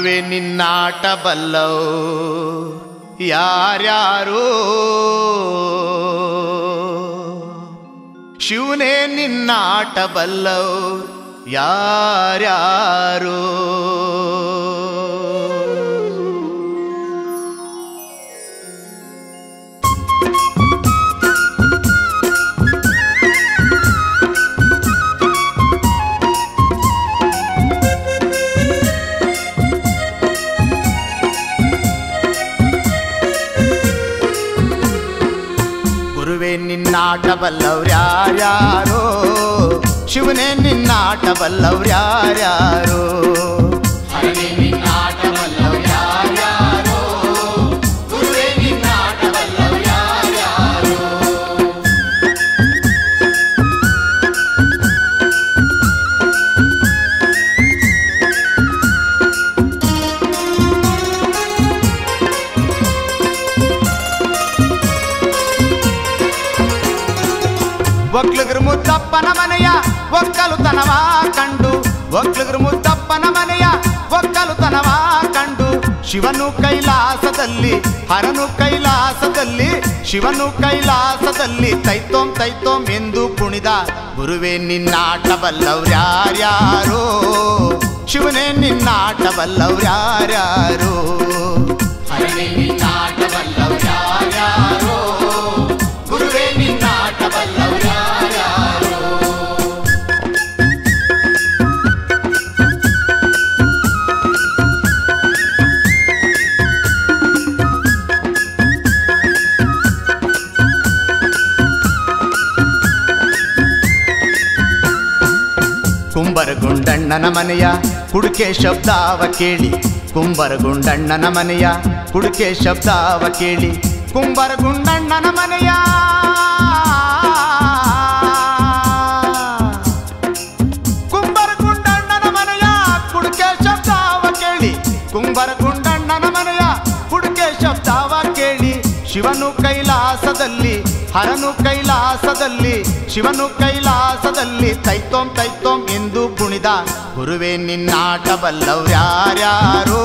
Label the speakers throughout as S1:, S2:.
S1: ಗುರುವೇ ನಿನ್ನಾಟ ಬಲ್ಲವು ಯಾರ್ಯಾರು, ಶಿವನೇ ನಿನ್ನಾಟ ಬಲ್ಲವು ಯಾರ್ಯಾರು. ಗುರುವೇ ನಿನ್ನಾಟ ಬಲ್ಲವ್ರ್ಯಾರ್ಯಾರೋ, ಶಿವನೇ ನಿನ್ನಾಟ ಬಲ್ಲವ್ರ್ಯಾರ್ಯಾರೋ. ಹರನೇ ನಿನ್ನಾಟ ಬಲ್ಲವ್ರ್ಯಾರ್ಯಾರೋ, ಗುರುವೇ ನಿನ್ನಾಟ ಬಲ್ಲವ್ರ್ಯಾರ್ಯಾರೋ. ಒಕ್ಲುಗ್ರ ಮುದ್ದಪ್ಪನ ಮನೆಯ ಒಕ್ಕಲುತನವ ಕಂಡು, ಒಕ್ಲುಗ್ರ ಮುದ್ದಪ್ಪನ ಮನೆಯ ಒಕ್ಕಲುತನವ ಕಂಡು, ಶಿವನು ಕೈಲಾಸದಲ್ಲಿ ಹರನು ಕೈಲಾಸದಲ್ಲಿ, ಶಿವನು ಕೈಲಾಸದಲ್ಲಿ ತೈತೋಂ ತೈತೋಂ ಎಂದು ಕುಣಿದ. ಗುರುವೇ ನಿನ್ನಾಟ ಬಲ್ಲವ್ರ್ಯಾರ್ಯಾರೋ, ಶಿವನೇ ನಿನ್ನಾಟ ಬಲ್ಲವ್ರ್ಯಾರ್ಯಾರೋ. ಹರನೇ ನಿನ್ನಾಟ ಬಲ್ಲವ್ರ್ಯಾರ್ಯಾರೋ, ಗುರುವೇ ನಿನ್ನಾಟ ಬಲ್ಲವ್ರ್ಯಾರ್ಯಾರೋ. ಕುಂಬರಗುಂಡಣ್ಣನ ಮನೆಯ ಕುಡುಕೆ ಶಬ್ದಾವ ಕೇಳಿ, ಕುಂಬರಗುಂಡಣ್ಣನ ಮನೆಯ ಕುಡುಕೆ ಶಬ್ದಾವ ಕೇಳಿ, ಕುಂಬರಗುಂಡಣ್ಣನ ಮನೆಯ ಕುಂಬರಗುಂಡಣ್ಣನ ಮನೆಯ ಕುಡುಕೆ ಶಬ್ದಾವ ಕೇಳಿ, ಕುಂಬರಗುಂಡಣ್ಣನ ಮನೆಯ ಕುಡುಕೆ ಶಬ್ದಾವ ಕೇಳಿ, ಶಿವನು ಕೈಲಾಸದಲ್ಲಿ ಹರನು ಕೈಲಾಸದಲ್ಲಿ, ಶಿವನು ಕೈಲಾಸದಲ್ಲಿ ತೈತೋಂ ತೈತೋಂ ಎಂದು ಕುಣಿದ. ಗುರುವೇ ನಿನ್ನಾಟ ಬಲ್ಲವ್ರ್ಯಾರ್ಯಾರೋ,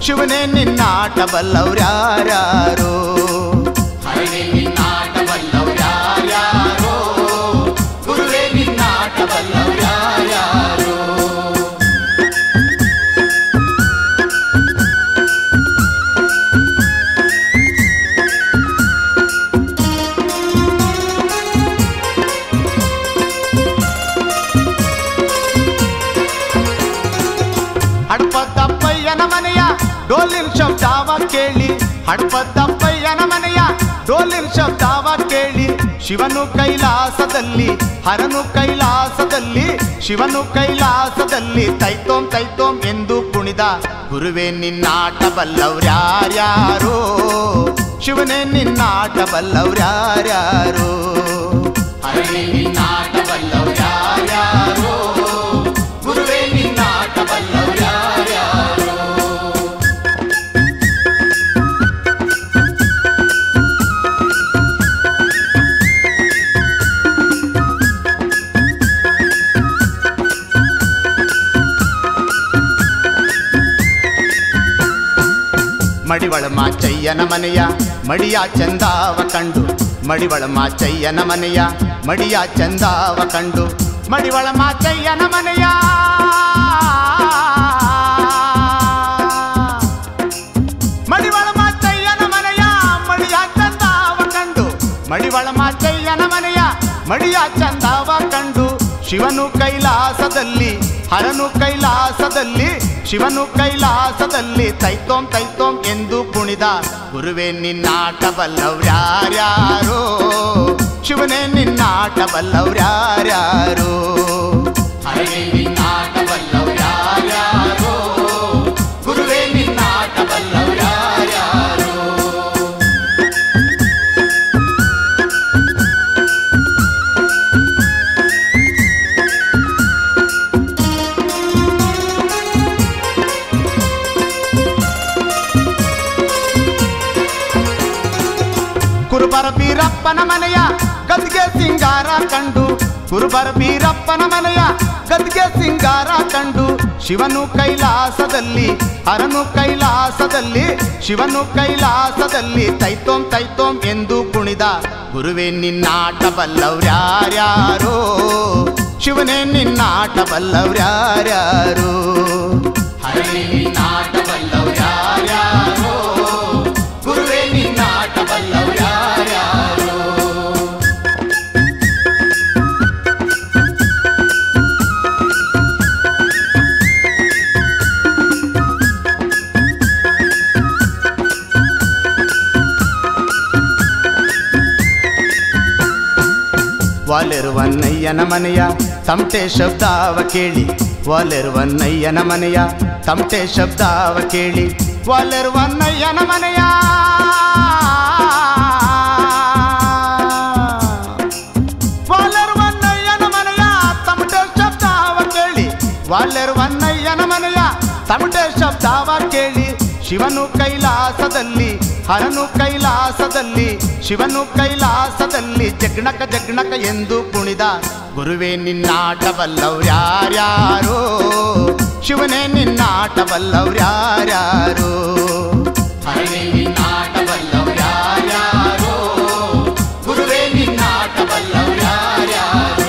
S1: ಶಿವನೇ ನಿನ್ನಾಟ ಬಲ್ಲವ್ರ್ಯಾರ್ಯಾರೋ. ಹರನೇ ನಿನ್ನಾಟ ಬಲ್ಲವ್ರ್ಯಾರ್ಯಾರೋ, ಗುರುವೇ ನಿನ್ನಾಟ ಬಲ್ಲವ್ರ್ಯಾರ್ಯಾರೋ. ಹಡಪದಪ್ಪಯ್ಯನ ಮನೆಯ ಡೋಲಿನ ಶಬ್ದಾವ ಕೇಳಿ, ಹಡಪದಪ್ಪಯ್ಯನ ಮನೆಯ ಡೋಲಿನ ಶಬ್ದಾವ ಕೇಳಿ, ಶಿವನು ಕೈಲಾಸದಲ್ಲಿ ಹರನು ಕೈಲಾಸದಲ್ಲಿ, ಶಿವನು ಕೈಲಾಸದಲ್ಲಿ ತೈತೋಂ ತೈತೋಂ ಎಂದು ಕುಣಿದ. ಗುರುವೇ ನಿನ್ನಾಟ ಬಲ್ಲವ್ರ್ಯಾರ್ಯಾರೋ, ಶಿವನೇ ನಿನ್ನಾಟ ಬಲ್ಲವ್ರ್ಯಾರ್ಯಾರೋ. ಹರನೇ ನಿನ್ನಾಟ ಬಲ್ಲವ್ರ್ಯಾರ್ಯಾರೋ, ಗುರುವೇ ನಿನ್ನಾಟ ಬಲ್ಲವ್ರ್ಯಾರ್ಯಾರೋ. ಮಡಿವಳ ಮಾಚಯ್ಯನ ಮನೆಯ ಮಡಿಯ ಚಂದಾವ ಕಂಡು, ಮಡಿವಳ ಮಾಚಯ್ಯನ ಮನೆಯ ಮಡಿಯ ಚಂದಾವ ಕಂಡು, ಮಡಿವಳ ಮಾಚಯ್ಯನ ಮನೆಯ ಮಡಿವಳ ಮಾಚಯ್ಯನ ಮನೆಯ ಮಡಿಯ ಚಂದಾವ ಕಂಡು, ಮಡಿವಳ ಮಾಚಯ್ಯನ ಮನೆಯ ಮಡಿಯ ಚಂದಾವ ಕಂಡು, ಶಿವನು ಕೈಲಾಸದಲ್ಲಿ ಹರನು ಕೈಲಾಸದಲ್ಲಿ, ಶಿವನು ಕೈಲಾಸದಲ್ಲಿ ತೈತೋಂ ತೈತೋಂ ಎಂದು ಕುಣಿದ. ಗುರುವೇ ನಿನ್ನಾಟ ಬಲ್ಲವ್ರ್ಯಾರ್ಯಾರೋ, ಶಿವನೇ ನಿನ್ನಾಟ ಬಲ್ಲವ್ರ್ಯಾರ್ಯಾರೋ. ಹರನೇ ನಿನ್ನಾಟ ಬಲ್ಲವ್ರ್ಯಾರ್ಯಾರೋ, ಗುರುವೇ ನಿನ್ನಾಟ ಬಲ್ಲವ್ರ್ಯಾರ್ಯಾರೋ. ಕುರುಬರ ಬೀರಪ್ಪನ ಮನೆಯ ಗದ್ಗೆ ಸಿಂಗಾರ ಕಂಡು, ಕುರುಬರ ಬೀರಪ್ಪನ ಮನೆಯ ಗದ್ಗೆ ಸಿಂಗಾರ ಕಂಡು ಶಿವನು ಕೈಲಾಸದಲ್ಲಿ ಹರನು ಕೈಲಾಸದಲ್ಲಿ ಶಿವನು ಕೈಲಾಸದಲ್ಲಿ ತೈತೋಂ ತೈತೋಂ ಎಂದು ಕುಣಿದ ಗುರುವೇ ನಿನ್ನಾಟ ಬಲ್ಲವ್ರ್ಯಾರ್ಯಾರೋ ಶಿವನೇ ನಿನ್ನಾಟ ಬಲ್ಲವ್ರ್ಯಾರ್ಯಾರೋ ಹರನೇ ನಿನ್ನಾಟ ಬಲ್ಲವ್ರ್ಯಾರ್ಯಾರೋ ಗುರುವೇ ನಿನ್ನಾಟ ಬಲ್ಲವ್ರ್ಯಾರ್ಯಾರೋ ವಾಲೆರುವನ್ನಯ್ಯನ ಮನೆಯ ತಮಟೆ ಶಬ್ದಾವ ಕೇಳಿ ವಾಲೆರುವನ್ನಯ್ಯನ ಮನೆಯ ತಮಟೆ ಶಬ್ದಾವ ಕೇಳಿ ವಾಲೆರುವನ್ನಯ್ಯನ ಮನೆಯ ವಾಲೆರುವನ್ನಯ್ಯನ ಮನೆಯ ತಮಟೆ ಶಬ್ದಾವ ಕೇಳಿ ವಾಲೆರುವನ್ನಯ್ಯನ ಮನೆಯ ತಮಟೆ ಶಬ್ದಾವ ಕೇಳಿ ಶಿವನು ಕೈಲಾಸದಲ್ಲಿ ಹರನು ಕೈಲಾಸದಲ್ಲಿ ಶಿವನು ಕೈಲಾಸದಲ್ಲಿ ಜಗ್ಣಕ ಜಗ್ಣಕ ಎಂದು ಕುಣಿದ ಗುರುವೇ ನಿನ್ನಾಟ ಬಲ್ಲವ್ರ್ಯಾರ್ಯಾರೋ ಶಿವನೇ ನಿನ್ನಾಟ ಬಲ್ಲವ್ರ್ಯಾರ್ಯಾರೋ ಹರನೇ ನಿನ್ನಾಟ ಬಲ್ಲವ್ರ್ಯಾರ್ಯಾರೋ ಗುರುವೇ ನಿನ್ನಾಟ ಬಲ್ಲವ್ರ್ಯಾರ್ಯಾರೋ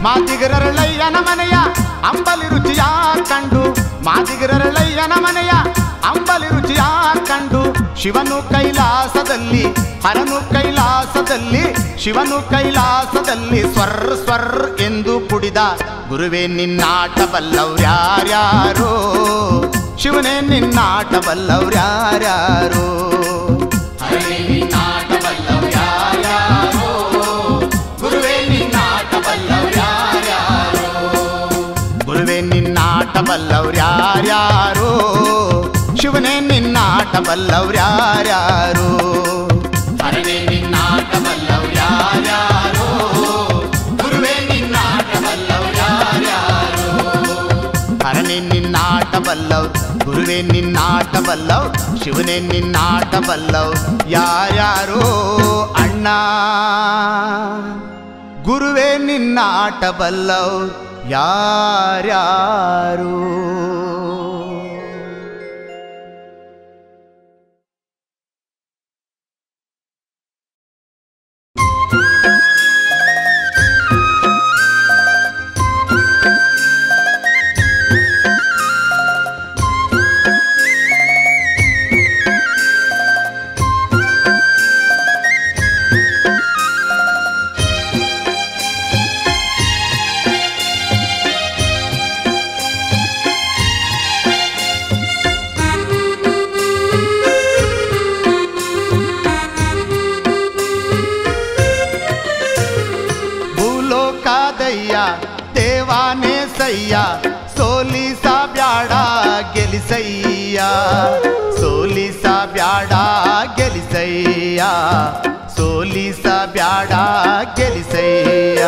S1: ಮಾದಿಗರಳಯ್ಯನ ಮನೆಯ ಅಂಬಲಿ ರುಚಿಯ ಕಂಡು ಮಾದಿಗರಳಯ್ಯನ ಮನೆಯ ಅಂಬಲಿ ರುಚಿಯ ಕಂಡು ಶಿವನು ಕೈಲಾಸದಲ್ಲಿ ಹರನು ಕೈಲಾಸದಲ್ಲಿ ಶಿವನು ಕೈಲಾಸದಲ್ಲಿ ಸ್ವರ್ ಸ್ವರ್ ಎಂದು ಕುಡಿದ ಗುರುವೇ ನಿನ್ನಾಟ ಬಲ್ಲವ್ರ್ಯಾರ್ಯಾರೋ ಶಿವನೇ ನಿನ್ನಾಟ ಬಲ್ಲವ್ರ್ಯಾರ್ಯಾರೋ ಹರನೇ ನಿನ್ನಾಟ ಬಲ್ಲವ್ರ್ಯಾರ್ಯಾರೋ ಗುರುವೇ ನಿನ್ನಾಟ ಬಲ್ಲವ್ರ್ಯಾರ್ಯಾರೋ ಗುರುವೇ ನಿನ್ನಾಟ ಬಲ್ಲವ್ರ್ಯಾರ್ಯಾರೋ ಶಿವನೇ ನಿನ್ನಾಟ ಬಲ್ಲವ್ರ್ಯಾರ್ಯಾರೋ ಹರನೇ ನಿನ್ನಾಟ ಬಲ್ಲವ್ರ್ಯಾರ್ಯಾರೋ ಗುರುವೇ ನಿನ್ನಾಟ ಬಲ್ಲವ್ರ್ಯಾರ್ಯಾರೋ ಹರನೇ ನಿನ್ನಾಟ ಬಲ್ಲವ್ ಗುರುವೇ ನಿನ್ನಾಟ ಬಲ್ಲವ್ ಶಿವನೇ ನಿನ್ನಾಟ ಬಲ್ಲವ್ ಯಾರ್ಯಾರೋ ಅಣ್ಣ ಗುರುವೇ ನಿನ್ನಾಟ ಬಲ್ಲವ್ ಯಾರ್ಯಾರೋ ದೇವಾನೇ ಸಯ್ಯ ಸೋಲಿಸ ಬ್ಯಾಡ ಗೆಲಿಸಯ್ಯ ಸೋಲಿಸ ಬ್ಯಾಡ ಗೆಲಿಸಯ್ಯ ಸೋಲಿಸ ಬ್ಯಾಡ ಗೆಲಿಸಯ್ಯ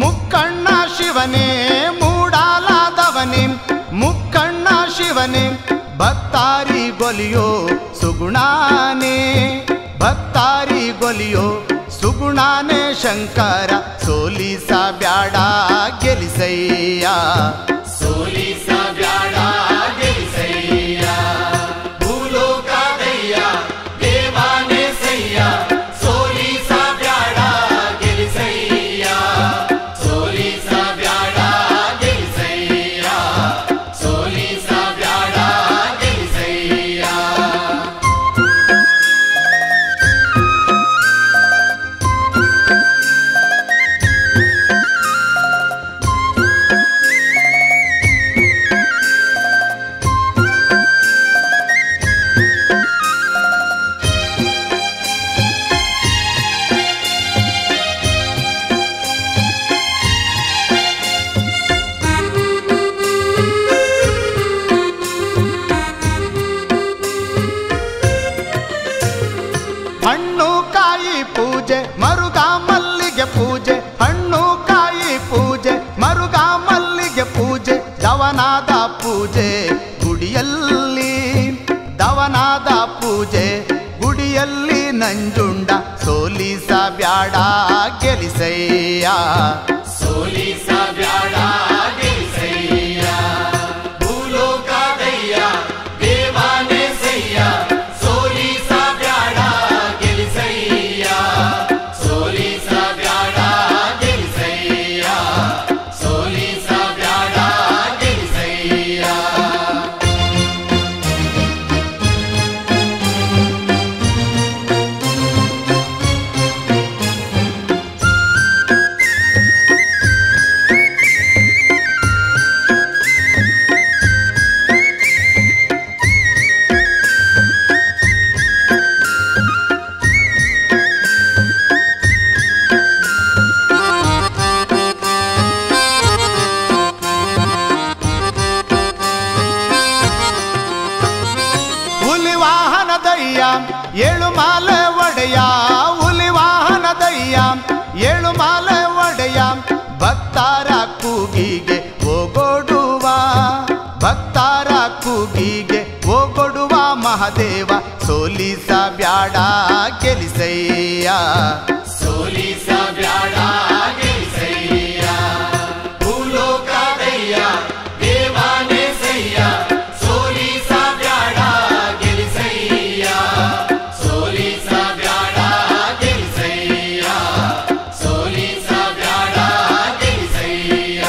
S1: ಮುಕ್ಕಣ್ಣ ಶಿವನೇ ಮೂಡಾಲಾದವನೇ ಮುಕ್ಕಣ್ಣ ಶಿವನೇ ಭಕ್ತಾರಿ ಗೊಲಿಯೋ ಸುಗುಣಾನೇ ಭಕ್ತಾರಿ ಗೊಲಿಯೋ ಸುಗುಣಾನೇ ಶಂಕರ ಸೋಲಿಸ ಬ್ಯಾಡ ಗೆಲಿಸಯ್ಯ ಸೋಲಿಸ ಬ್ಯಾಡ ಗೆಲಿಸಯ್ಯ ಭೂಲೋಕದಯ್ಯ ದವನಾದ ಪೂಜೆ ಗುಡಿಯಲ್ಲಿ, ದವನಾದ ಪೂಜೆ ಗುಡಿಯಲ್ಲಿ ನಂಜುಂಡ ಸೋಲಿಸ ಬ್ಯಾಡ ಗೆಲಿಸಯ್ಯ,
S2: ಸೋಲಿಸ ಬ್ಯಾಡ ಗೆಲಿಸಯ್ಯ. ಭೂಲೋಕದಯ್ಯ ದೇವಾನೇ ಸಯ್ಯ, ಸೋಲಿಸ ಬ್ಯಾಡ ಗೆಲಿಸಯ್ಯ, ಸೋಲಿಸ ಬ್ಯಾಡ ಗೆಲಿಸಯ್ಯ, ಸೋಲಿಸ ಬ್ಯಾಡ ಗೆಲಿಸಯ್ಯ.
S1: ಹುಲಿ ವಾಹನದಯ್ಯ ಏಳು ಮಾಲೆ ಒಡೆಯ, ಹುಲಿ ವಾಹನದಯ್ಯ ಏಳು ಮಾಲೆ ಒಡೆಯ, ಭಕ್ತರ ಕೂಗಿಗೆ ಓಗೊಡುವ, ಭಕ್ತರ ಕೂಗಿಗೆ ಓಗೊಡುವ ಮಹಾದೇವ ಸೋಲಿಸ ಬ್ಯಾಡ ಗೆಲಿಸಯ್ಯ,
S2: ಸೋಲಿಸ ಬ್ಯಾಡ ಗೆಲಿಸಯ್ಯ. ಭೂಲೋಕದಯ್ಯ ದೇವಾನೇ ಸಯ್ಯ, ಸೋಲಿಸ ಬ್ಯಾಡ ಗೆಲಿಸಯ್ಯ, ಸೋಲಿಸ ಬ್ಯಾಡ ಗೆಲಿಸಯ್ಯ, ಸೋಲಿಸ ಬ್ಯಾಡ ಗೆಲಿಸಯ್ಯ.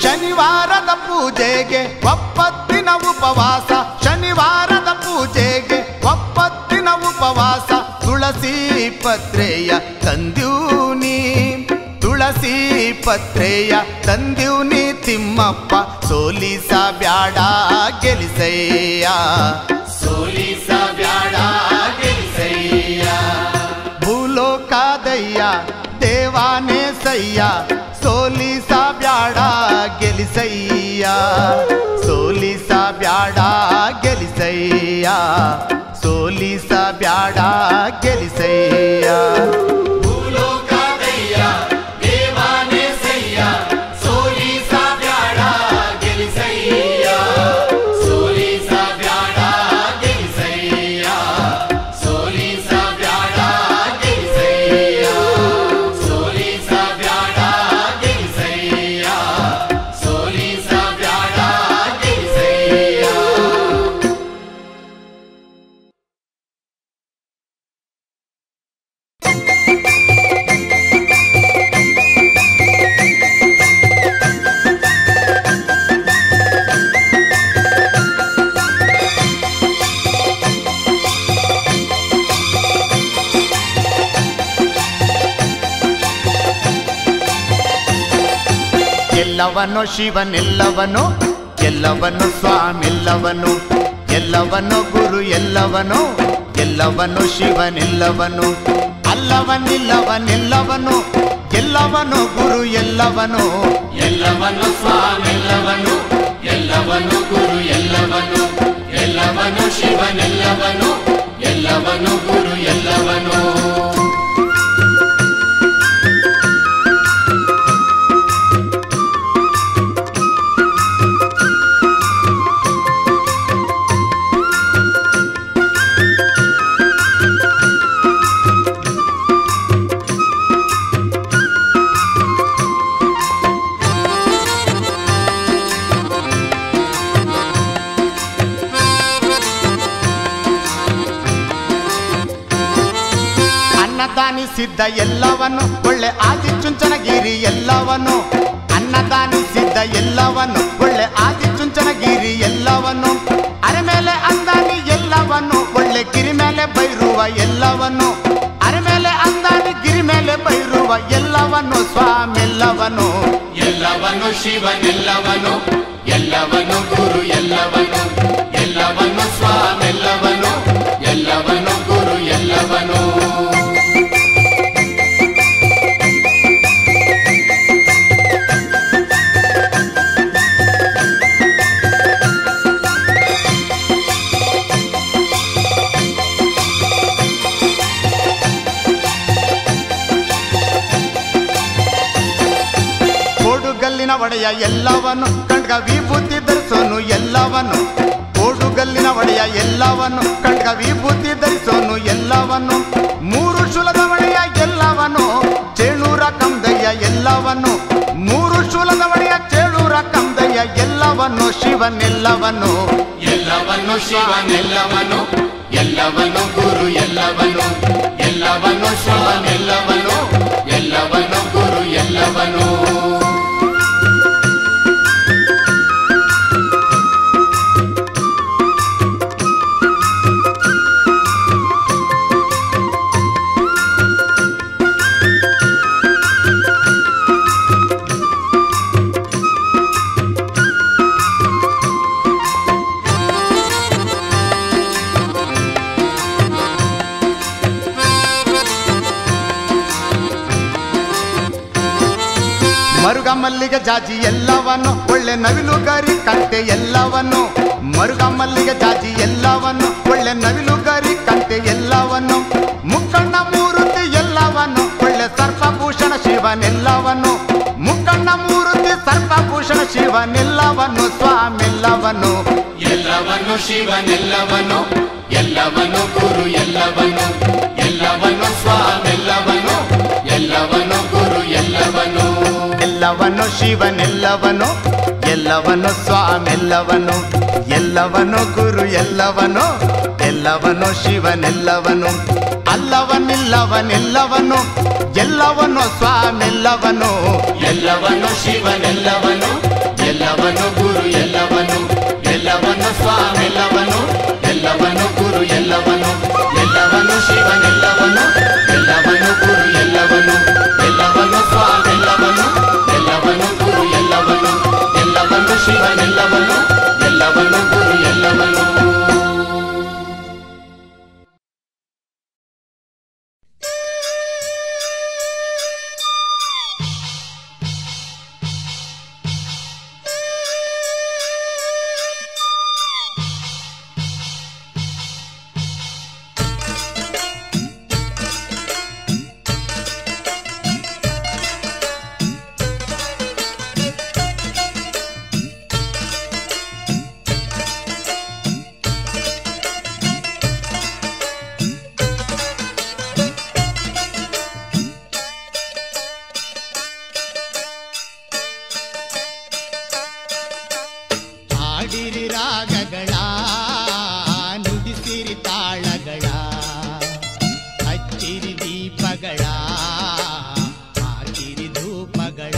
S1: ಶನಿವಾರದ ಪೂಜೆಗೆ ಒಪ್ಪತ್ತಿನ ಉಪವಾಸ, ಶನಿವಾರದ ಪೂಜೆಗೆ ಒಪ್ಪತ್ತಿನ ಉಪವಾಸ, ತುಳಸಿ ಪತ್ರೆಯ ತಂದ್ಯೂನಿ, ತುಳಸಿ ಪತ್ರೆಯ ತಂದ್ಯೂನಿ ತಿಮ್ಮಪ್ಪ ಸೋಲಿಸ ಬ್ಯಾಡ ಗೆಲಿಸಯ್ಯ,
S2: ಸೋಲಿಸ ಬ್ಯಾಡ ಗೆಲಿಸಯ್ಯ.
S1: ಭೂಲೋಕದಯ್ಯ ದೇವಾನೇ ಸಯ್ಯ, ಸೋಲಿಸ ಬ್ಯಾಡ ಗೆಲಿಸಯ್ಯ, ಸೋಲಿಸ ಬ್ಯಾಡ ಗೆಲಿಸಯ್ಯ, ಸೋಲಿಸ ಬ್ಯಾಡ ಗೆಲಿಸಯ್ಯ.
S2: ಭೂಲೋಕದಯ್ಯ ದೇವಾನೇ ಸಯ್ಯ, ಸೋಲಿಸ ಬ್ಯಾಡ ಗೆಲಿಸಯ್ಯ, ಸೋಲಿಸ ಬ್ಯಾಡ ಗೆಲಿಸಯ್ಯ, ಸೋಲಿಸ ಬ್ಯಾಡ ಗೆಲಿಸಯ್ಯ, ಸೋಲಿಸ ಬ್ಯಾಡ ಗೆಲಿಸಯ್ಯ, ಸೋಲಿಸ ಬ್ಯಾಡ ಗೆಲಿಸಯ್ಯ.
S1: ಎಲ್ಲವನು ಶಿವನೆಲ್ಲವನು, ಎಲ್ಲವನು ಸ್ವಾಮಿಲ್ಲವನು, ಎಲ್ಲವನು ಗುರು ಎಲ್ಲವನು, ಎಲ್ಲವನು ಶಿವನೆಲ್ಲವನು, ಅಲ್ಲವನಿಲ್ಲವನೆಲ್ಲವನು, ಎಲ್ಲವನು ಗುರು ಎಲ್ಲವನು,
S2: ಎಲ್ಲವನು ಸ್ವಾಮೆಲ್ಲವನು, ಎಲ್ಲವನು ಗುರು ಎಲ್ಲವನು, ಎಲ್ಲವನು ಶಿವನೆಲ್ಲವನು, ಎಲ್ಲವನು ಗುರು ಎಲ್ಲವನು.
S1: ಅನ್ನದಾನಿಸಿದ್ದ ಎಲ್ಲವನು, ಒಳ್ಳೆ ಆದಿಚುಂಚನಗಿರಿ ಎಲ್ಲವನು, ಅನ್ನದಾನಿಸಿದ್ದ ಎಲ್ಲವನು, ಒಳ್ಳೆ ಆದಿಚುಂಚನಗಿರಿ ಎಲ್ಲವನು, ಅರೆ ಮೇಲೆ ಅಂದಾನಿ ಎಲ್ಲವನು, ಒಳ್ಳೆ ಗಿರಿ ಮೇಲೆ ಬೈರುವ ಎಲ್ಲವನು, ಅರೆ ಮೇಲೆ ಅಂದಾನಿ ಗಿರಿ ಮೇಲೆ ಬೈರುವ ಎಲ್ಲವನು, ಸ್ವಾಮೆಲ್ಲವನು,
S2: ಎಲ್ಲವನು ಎಲ್ಲವನು ಶಿವನೆಲ್ಲವನು ಎಲ್ಲವನು ಗುರು ಎಲ್ಲವನು ಎಲ್ಲವನು ಸ್ವಾಮೆಲ್ಲವನು ಎಲ್ಲವನು ಗುರು ಎಲ್ಲವನು
S1: ಕೋಡುಗಲ್ಲಿನ ಒಡೆಯ ಎಲ್ಲವನು ಖಂಡ್ಗ ವಿಭೂತಿ ಧರಿಸೋನು ಎಲ್ಲವನು ಕೋಡುಗಲ್ಲಿನ ಒಡೆಯ ಎಲ್ಲವನು ಖಂಡ್ಗ ವಿಭೂತಿ ಧರಿಸೋನು ಎಲ್ಲವನು ಮೂರು ಶೂಲದ ಒಡೆಯ ಎಲ್ಲವನು ಚೇಳೂರ ಕಂದಯ್ಯ ಎಲ್ಲವನು ಮೂರು ಶೂಲದ ಒಡೆಯ ಚೇಳೂರ ಕಂದಯ್ಯ ಎಲ್ಲವನು ಶಿವನೆಲ್ಲವನು
S2: ಎಲ್ಲವನು ಶಿವನೆಲ್ಲವನು ಎಲ್ಲವನು ಗುರು ಎಲ್ಲವನು ಎಲ್ಲವನು ಶಿವನೆಲ್ಲವನು ಎಲ್ಲವನು ಗುರು ಎಲ್ಲವನು
S1: ಮರುಗ ಮಲ್ಲಿಗೆ ಜಾಜಿ ಎಲ್ಲವನು ಒಳ್ಳೆ ನವಿಲುಗಾರಿ ಕಂತೆ ಎಲ್ಲವನು ಮರುಗ ಮಲ್ಲಿಗೆ ಜಾಜಿ ಎಲ್ಲವನು ಒಳ್ಳೆ ನವಿಲುಗಾರಿ ಕಂತೆ ಎಲ್ಲವನು ಮುಕ್ಕಣ್ಣ ಮೂರುತಿ ಎಲ್ಲವನು ಒಳ್ಳೆ ಸರ್ಪಭೂಷಣ ಶಿವನೆಲ್ಲವನು ಮುಕ್ಕಣ್ಣ ಮೂರುತಿ ಸರ್ಪಭೂಷಣ ಶಿವನೆಲ್ಲವನು ಸ್ವಾಮೆಲ್ಲವನು
S2: ಎಲ್ಲವನು ಶಿವನೆಲ್ಲವನು ಎಲ್ಲವನು ಗುರು ಎಲ್ಲವನು ಎಲ್ಲವನು ಸ್ವಾಮೆಲ್ಲವನು ಎಲ್ಲವನು ಗುರು ಎಲ್ಲವನು
S1: ಎಲ್ಲವನು ಶಿವನೆಲ್ಲವನು ಎಲ್ಲವನು ಸ್ವಾಮೆಲ್ಲವನು ಎಲ್ಲವನು ಗುರು ಎಲ್ಲವನು ಎಲ್ಲವನು ಶಿವನೆಲ್ಲವನು ಅಲ್ಲವನಿಲ್ಲವನೆಲ್ಲವನು ಎಲ್ಲವನು ಸ್ವಾಮೆಲ್ಲವನು
S2: ಎಲ್ಲವನು ಶಿವನೆಲ್ಲವನು ಎಲ್ಲವನು ಗುರು ಎಲ್ಲವನು ಎಲ್ಲವನು ಸ್ವಾಮೆಲ್ಲವನು ಎಲ್ಲವನು ಗುರು ಎಲ್ಲವನು ಎಲ್ಲವನು ಶಿವನೆಲ್ಲವನು ಎಲ್ಲವನು ಗುರು ಎಲ್ಲವನು ಎಲ್ಲವನು ಸ್ವಾಮೆಲ್ಲವನು ಎಲ್ಲವನು ಗುರು ಎಲ್ಲವನು ಎಲ್ಲವನು ಶಿವನೆಲ್ಲವನು ಎಲ್ಲವನು ಗುರು ಎಲ್ಲವನು
S1: ಹಾಡಿರಿ ರಾಗಗಳ ನುಡಿಸಿರಿ ತಾಳಗಳ ಹಚ್ಚಿರಿ ದೀಪಗಳ ಹಾಕಿರಿ ಧೂಪಗಳ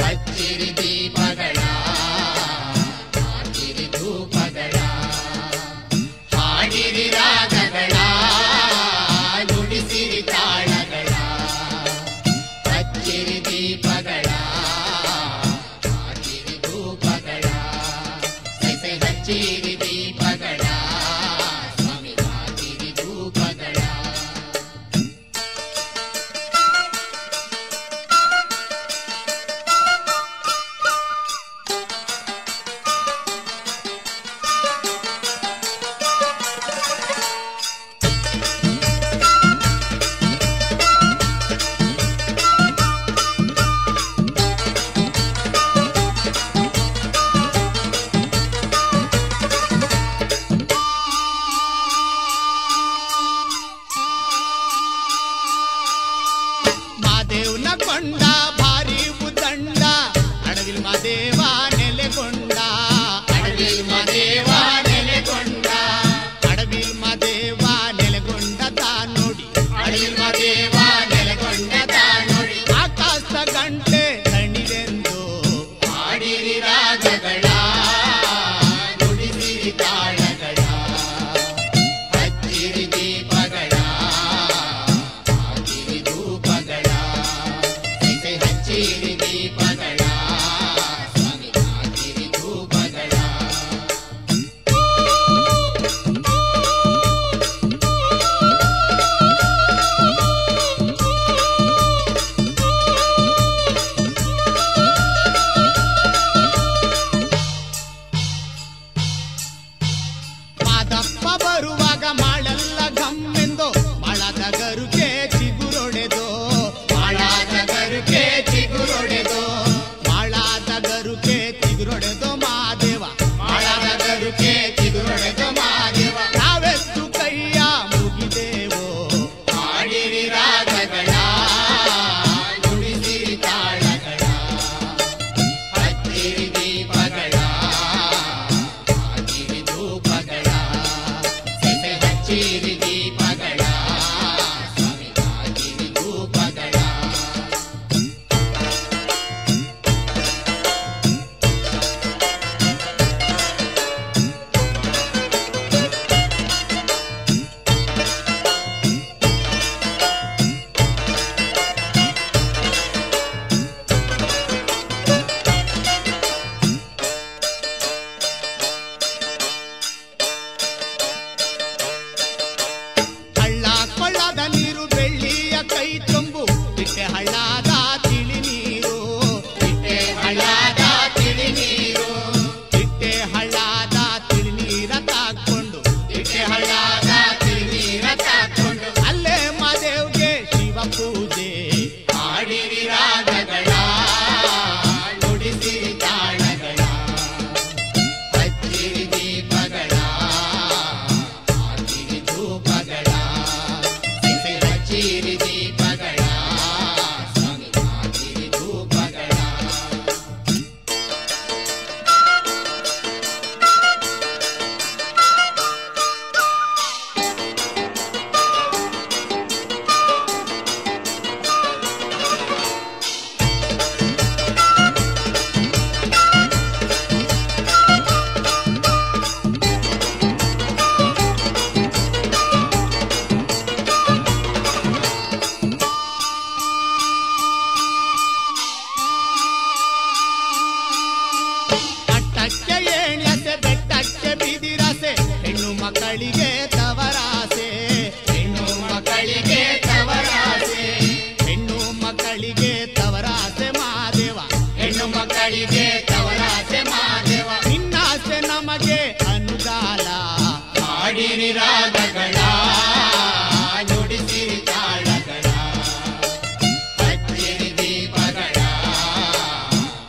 S2: ಹಚ್ಚಿರಿ ದೀಪಗಳ ಹಾಕಿರಿ ಧೂಪಗಳ ಹಾಡಿರಿ ರಾಗಗಳ ನುಡಿಸಿರಿ ತಾಳಗಳ ಹಚ್ಚಿರಿ ದೀಪಗಳ ಹಾಕಿರಿ ಧೂಪಗಳ ಸೈಸೆ ಹಚ್ಚಿರಿ ದೀಪಗಳ ಸ್ವಾಮಿ ಹಾಕಿರಿ ಧೂಪಗಳ
S1: ಮಾದೇವ್ನ ಕೊಂಡ ಭಾರಿ ಉದಂಡ ಅಡವಿಲ್ ಮಾದೇವ ನೆಲೆಗೊಂಡ
S2: ಅಡವಿಲ್ ಮಾದೇವ ನೆಲೆಗೊಂಡ
S1: ಅಡವಿಲ್ ಮಾದೇವ ನೆಲೆಗೊಂಡ ತಾ ನೋಡಿ
S2: ಅಡವಿಲ್ ಮಾದೇವ ನೆಲೆಗೊಂಡ ತಾ ನೋಡಿ
S1: ಆಕಾಶ ಗಂಟೆ ತಣಿದೆಂದು
S2: ಹಾಡಿರಿ ರಾಗಗಳ ನುಡಿಸಿರಿ ತಾಳಗಳ ಹಚ್ಚಿರಿ ದೀಪಗಳ ಹಾಕಿರಿ ಧೂಪಗಳ ಸೀತೆ ಹಚ್ಚಿರಿ ದೀಪಗಳ
S1: ಮಕ್ಕಳಿಗೆ ತವರಾಸೆ
S2: ಹೆಣ್ಣು ಮಕ್ಕಳಿಗೆ ತವರಾಸೆ
S1: ಹೆಣ್ಣು ಮಕ್ಕಳಿಗೆ ತವರಾಸೆ ಮಾದೇವ
S2: ಹೆಣ್ಣು ಮಕ್ಕಳಿಗೆ ತವರಾಸೆ ಮಾದೇವ
S1: ನಿನ್ನಾಸೆ ನಮಗೆ ಅನುಗಾಲ
S2: ಹಾಡಿರಿ ರಾಗಗಳ ನುಡಿಸಿರಿ ತಾಳಗಳ ಹಚ್ಚಿರಿ ದೀಪಗಳ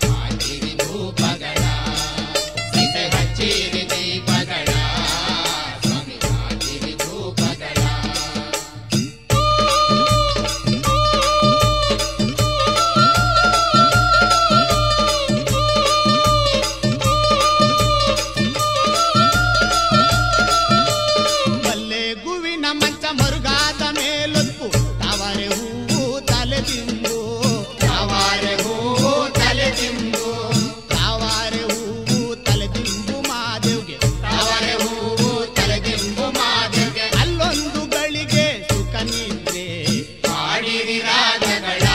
S2: ಹಾಕಿರಿ ಧೂಪಗಳ ಸೀತೆ ಹಚ್ಚಿರಿ ದೀಪಗಳ ಸ್ವಾಮಿ ಹಾಕಿರಿ ಧೂಪಗಳ
S1: ಮಲ್ಲೆ ಹೂವಿನ ಮಂಚ ಮರುಗಾದ ಮೇಲೊತ್ತು ತಾವರೆ ಹೂವು ತಲೆದಿಂಬು
S2: ತಾವರೆ ಹೂವು ತಲೆದಿಂಬು
S1: ತಾವರೆ ಹೂವು ತಲೆದಿಂಬು ಮಾದೇವ್ಗೆ
S2: ತಾವರೆ ಹೂವು ತಲೆದಿಂಬು ಮಾದೇವ್ಗೆ
S1: ಅಲ್ಲೊಂದು ಗಳಿಗೆ ಸುಖ ನಿದ್ರೆ
S2: ಹಾಡಿರಿ ರಾಗಗಳ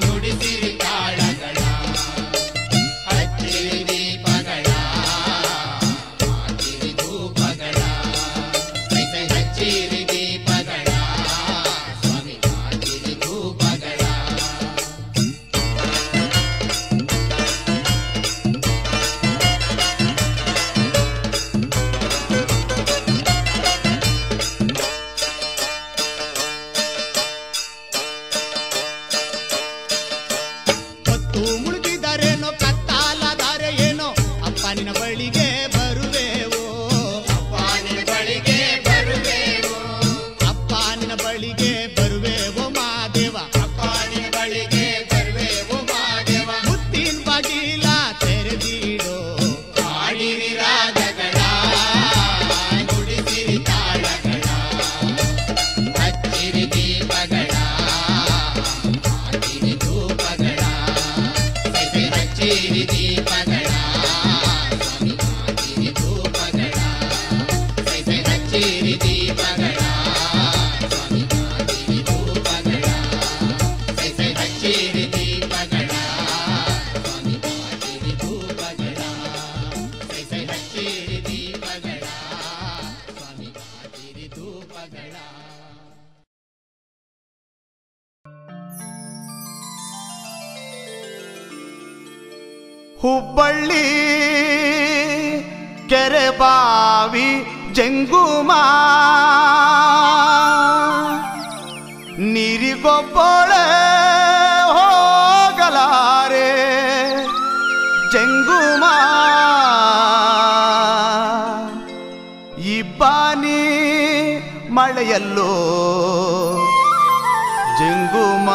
S2: ನುಡಿಸಿರಿ ತಾಳಗಳ ಹಚ್ಚಿರಿ ದೀಪಗಳ ಹಾಕಿರಿ ಧೂಪಗಳ ಸೈಸೈ ಹಚ್ಚಿರಿ ದೀಪಗಳ ಸ್ವಾಮಿ ಹಾಕಿರಿ ಧೂಪಗಳ
S1: ಹೊತ್ತು ಮುಳುಗಿದರೇನೋ ಕತ್ತಾಲದಾರೆ ಏನೋ ಅಪ್ಪನಿನ ಬಳಿಗೆ ಬರುವೆವೋ
S2: ಅಪ್ಪನಿನ ಬಳಿಗೆ ಬರುವೆವು
S1: ಅಪ್ಪನಿನ ಬಳಿಗೆ ಬರುವೆವೋ ಮಾದೇವ
S2: ಅಪ್ಪನಿನ ಬಳಿಗೆ ಬರುವೆವು ಮಾದೇವ
S1: ಮುತ್ತಿನ ಬಾಗಿಲ ತೆರೆದಿಡೋ
S2: ಹಾಡಿರಿ ರಾಗಗಳ ನುಡಿಸಿರಿ ತಾಳಗಳ ಹಚ್ಚಿರಿ ದೀಪಗಳ ಹಾಕಿರಿ ಧೂಪಗಳ ಸೈಸೈ ಹಚ್ಚಿರಿ ದೀಪಗಳ ಸ್ವಾಮಿ ಹಾಕಿರಿ ಧೂಪಗಳ ಸೈಸೈ ಹಚ್ಚಿರಿ ದೀಪಗಳ ಸ್ವಾಮಿ ಹಾಕಿರಿ ಧೂಪಗಳ ಸೈಸೈ ಹಚ್ಚಿರಿ ದೀಪಗಳ ಸ್ವಾಮಿ ಹಾಕಿರಿ ಧೂಪಗಳ ಸೈಸೈ ಹಚ್ಚಿರಿ ದೀಪಗಳ ಸ್ವಾಮಿ ಹಾಕಿರಿ ಧೂಪಗಳ
S1: ಹುಬ್ಬಳ್ಳಿ ಕೆರೆಬಾವಿ ಜಂಗುಮ ನೀರಿಗೊಬ್ಬಳೆ ಹೋಗಲಾರೆ ಜಂಗುಮ ಇಬ್ಬಾನಿ ಮಳೆಯಲ್ಲೋ ಜಂಗುಮ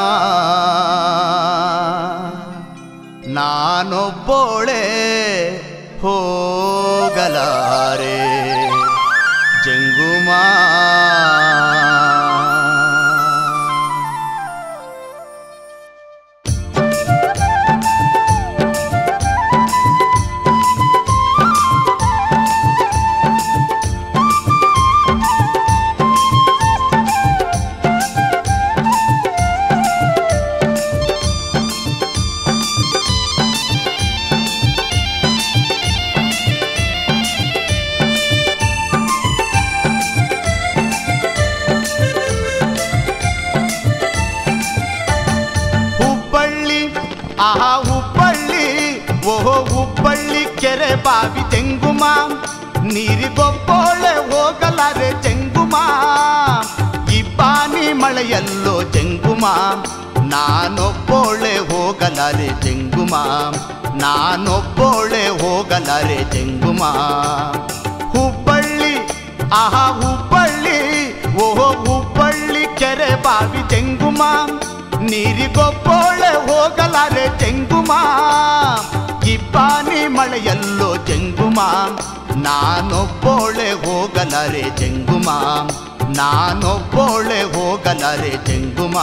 S1: ನಾನೊಬ್ಬೊಳೆ ಹೋಗಲಾರೆ ಜಂಗುಮ ಆಹಾ ಹುಬ್ಬಳ್ಳಿ ಓಹೋ ಹುಬ್ಬಳ್ಳಿ ಕೆರೆ ಬಾವಿ ಜಂಗುಮ ನೀರಿಗೊಬ್ಬೊಳೆ ಹೋಗಲಾರೆ ಜಂಗುಮ ಇಬ್ಬಾನಿ ಮಳೆಯಲ್ಲೋ ಜಂಗುಮ ನಾನೊಬ್ಬೊಳೆ ಹೋಗಲಾರೆ ಜಂಗುಮ ನಾನೊಬ್ಬೊಳೆ ಹೋಗಲಾರೆ ಜಂಗುಮ ಹುಬ್ಬಳ್ಳಿ ಆಹಾ ಹುಬ್ಬಳ್ಳಿ ಓಹೋ ಹುಬ್ಬಳ್ಳಿ ಕೆರೆ ಬಾವಿ ಜಂಗುಮ ನೀರಿಗೊಬ್ಬೊಳೆ ಹೋಗಲಾರೆ ಜಂಗುಮ ಇಬ್ಬಾನಿ ಮಳೆಯಲ್ಲೋ ಜಂಗುಮ ನಾನೊಬ್ಬೊಳೆ ಹೋಗಲಾರೆ ಜಂಗುಮ ನಾನೊಬ್ಬೊಳೆ ಹೋಗಲಾರೆ ಜಂಗುಮ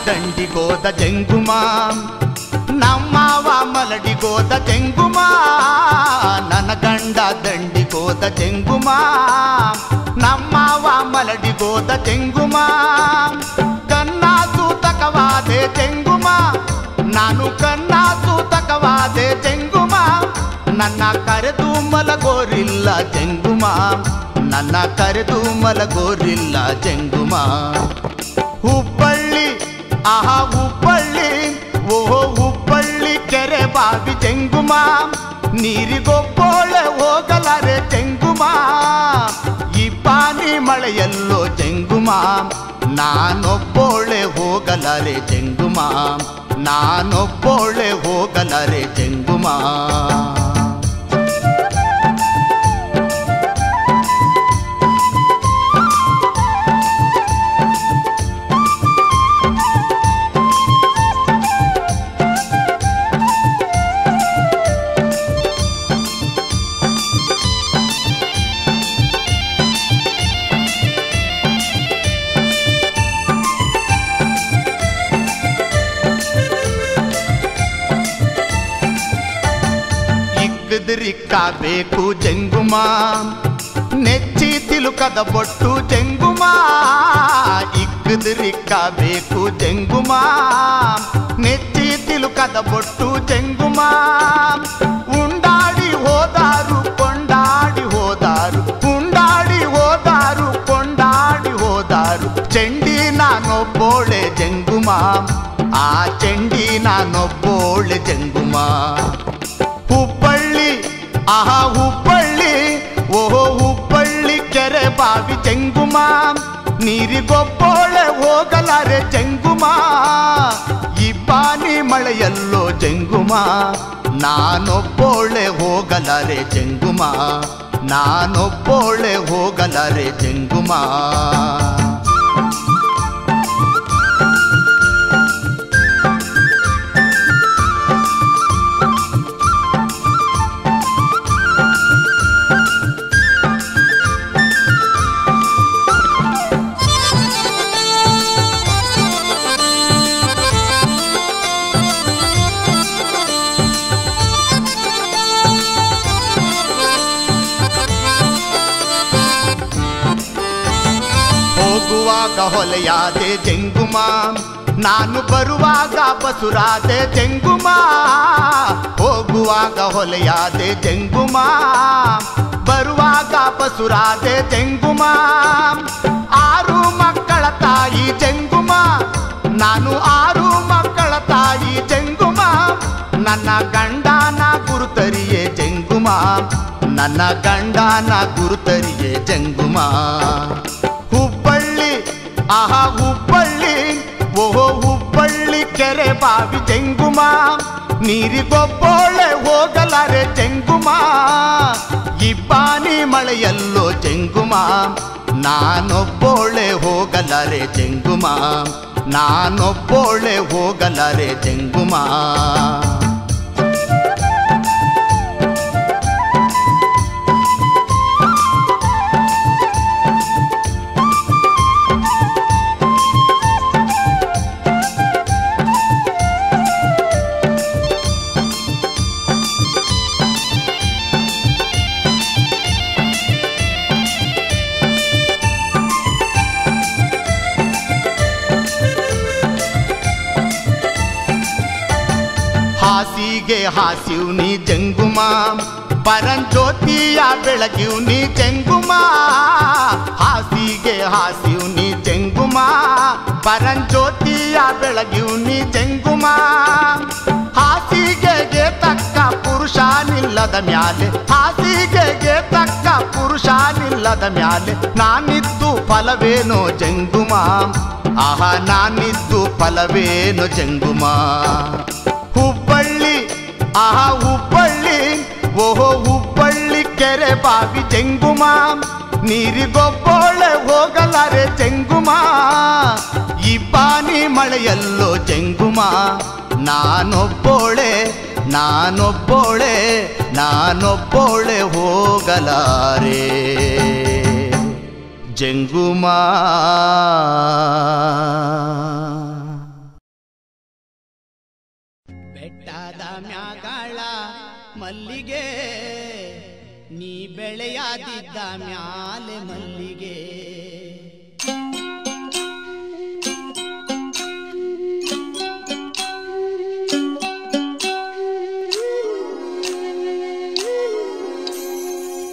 S1: ದಂಡಿಗೋದ ಜಂಗುಮ, ನಮ್ಮವ ಮಲಡಿಗೋದ ಜಂಗುಮ, ನನ್ನ ಗಂಡ ದಂಡಿಗೋದ ಜಂಗುಮ, ನಮ್ಮವ ಮಲಡಿಗೋದ ಜಂಗುಮ. ಕನ್ನ ಸೂತಕವಾದೆ ಜಂಗುಮ, ನಾನು ಕನ್ನ ಸೂತಕವಾದೆ ಜಂಗುಮ, ನನ್ನ ಕರೆದು ಮಲಗೋರಿಲ್ಲ ಜಂಗುಮ, ನನ್ನ ಕರೆದು ಮಲಗೋರಿಲ್ಲ ಜಂಗುಮ. ಹುಬ್ಬಳ್ಳಿ ಆಹಾ ಹುಬ್ಬಳ್ಳಿ, ಓಹೋ ಹುಬ್ಬಳ್ಳಿ ಕೆರೆ ಬಾವಿ ಜಂಗುಮ, ನೀರಿಗೊಬ್ಬೋಳೆ ಹೋಗಲಾರೆ ಜಂಗುಮ, ಈ ಪಾನಿ ಮಳೆಯಲ್ಲೋ ಜಂಗುಮ, ನಾನೊಬ್ಬೋಳೆ ಹೋಗಲಾರೆ ಜಂಗುಮ, ನಾನೊಬ್ಬೋಳೆ ಹೋಗಲಾರೆ ಜಂಗುಮ. ಇಕ್ಕಬೇಕು ಜಂಗುಮ, ನೆಚ್ಚಿ ತಿಲುಕದ ಬೊಟ್ಟು ಜಂಗುಮ, ಇಕ್ಕಬೇಕು ಜಂಗುಮ, ನೆಚ್ಚಿ ತಿಲುಕದ ಬೊಟ್ಟು ಜಂಗುಮ. ಉಂಡಾಡಿ ಹೋದಾರು ಕೊಂಡಾಡಿ ಹೋದಾರು, ಉಂಡಾಡಿ ಹೋದಾರು ಕೊಂಡಾಡಿ ಹೋದಾರು, ಚಂಡಿ ನಾನೊಬ್ಬೋಳೆ ಜಂಗುಮ, ಆ ಚಂಡಿ ನಾನೊಬ್ಬೋಳೆ ಜಂಗುಮ. ಹುಬ್ಬಳ್ಳಿ ಆಹಾ ಹುಬ್ಬಳ್ಳಿ, ಓಹೋ ಹುಬ್ಬಳ್ಳಿ ಕೆರೆ ಬಾವಿ ಜಂಗುಮ, ನೀರಿಗೊಬ್ಬೋಳೆ ಹೋಗಲಾರೆ ಜಂಗುಮ, ಈ ಪಾನಿ ಮಳೆಯಲ್ಲೋ ಜಂಗುಮ, ನಾನೊಬ್ಬೋಳೆ ಹೋಗಲಾರೆ ಜಂಗುಮ, ನಾನೊಬ್ಬೋಳೆ ಹೋಗಲಾರೆ ಜಂಗುಮ. ಹೋಗುವಾಗ ಹೊಲೆಯಾದೆ ಜಂಗುಮ, ನಾನು ಬರುವಾಗ ಬಸುರಾದೆ ಜಂಗುಮ, ಹೋಗುವಾಗ ಹೊಲೆಯಾದೆ ಜಂಗುಮ, ಬರುವಾಗ ಬಸುರಾದೆ ಜಂಗುಮ. 6 ಮಕ್ಕಳ ತಾಯಿ ಜಂಗುಮ, ನಾನು 6 ಮಕ್ಕಳ ತಾಯಿ ಜಂಗುಮ, ನನ್ನ ಗಂಡನ ಗುರುತರಿಯೇ ಜಂಗುಮ, ನನ್ನ ಗಂಡನ ಗುರುತರಿಯೇ ಜಂಗುಮ. ಹುಬ್ಬಳ್ಳಿ ಆಹಾ ಹುಬ್ಬಳ್ಳಿ, ಓಹೋ ಹುಬ್ಬಳ್ಳಿ ಕೆರೆ ಬಾವಿ ಜಂಗುಮ, ನೀರಿಗೊಬ್ಬೋಳೆ ಹೋಗಲಾರೆ ಜಂಗುಮ, ಈ ಪಾನಿ ಮಳೆಯಲ್ಲೋ ಜಂಗುಮ, ನಾನೊಬ್ಬೋಳೆ ಹೋಗಲಾರೆ ಜಂಗುಮ, ನಾನೊಬ್ಬೋಳೆ ಹೋಗಲಾರೆ ಜಂಗುಮ. ಹಾಸಿಗೆ ಹಾಸಿವ್ನಿ ಜಂಗುಮ, ಪರಂಜ್ಯೋತಿಯ ಬೆಳಗಿವ್ನಿ ಜಂಗುಮ, ಹಾಸಿಗೆ ಹಾಸಿವ್ನಿ ಜಂಗುಮ, ಪರಂಜ್ಯೋತಿಯ ಬೆಳಗಿವ್ನಿ ಜಂಗುಮ. ಹಾಸಿಗೆಗೆ ತಕ್ಕ ಪುರುಷನಿಲ್ಲದ ಮ್ಯಾಲೆ, ಹಾಸಿಗೆಗೆ ತಕ್ಕ ಪುರುಷನಿಲ್ಲದ ಮ್ಯಾಲೆ, ನಾನಿದ್ದು ಫಲವೇನೋ ಜಂಗುಮ, ಆಹಾ ನಾನಿದ್ದು ಫಲವೇನೋ ಜಂಗುಮ. ಹುಬ್ಬಳ್ಳಿ ಆಹಾ ಹುಬ್ಬಳ್ಳಿ, ಓಹೋ ಹುಬ್ಬಳ್ಳಿ ಕೆರೆ ಬಾವಿ ಜಂಗುಮ, ನೀರಿಗೊಬ್ಬೋಳೆ ಹೋಗಲಾರೆ ಜಂಗುಮ, ಈ ಪಾನಿ ಮಳೆಯಲ್ಲೋ ಜಂಗುಮ, ನಾನೊಬ್ಬೋಳೆ ನಾನೊಬ್ಬೋಳೆ ನಾನೊಬ್ಬೋಳೆ ಹೋಗಲಾರೆ ಜಂಗುಮ. ಬೆಟ್ಟದ ಮ್ಯಾಗಳ ಮಲ್ಲಿಗೆ ನೀ ಬೆಳೆಯಾದಿದ್ದ ಮ್ಯಾಲೆ ಮಲ್ಲಿಗೆ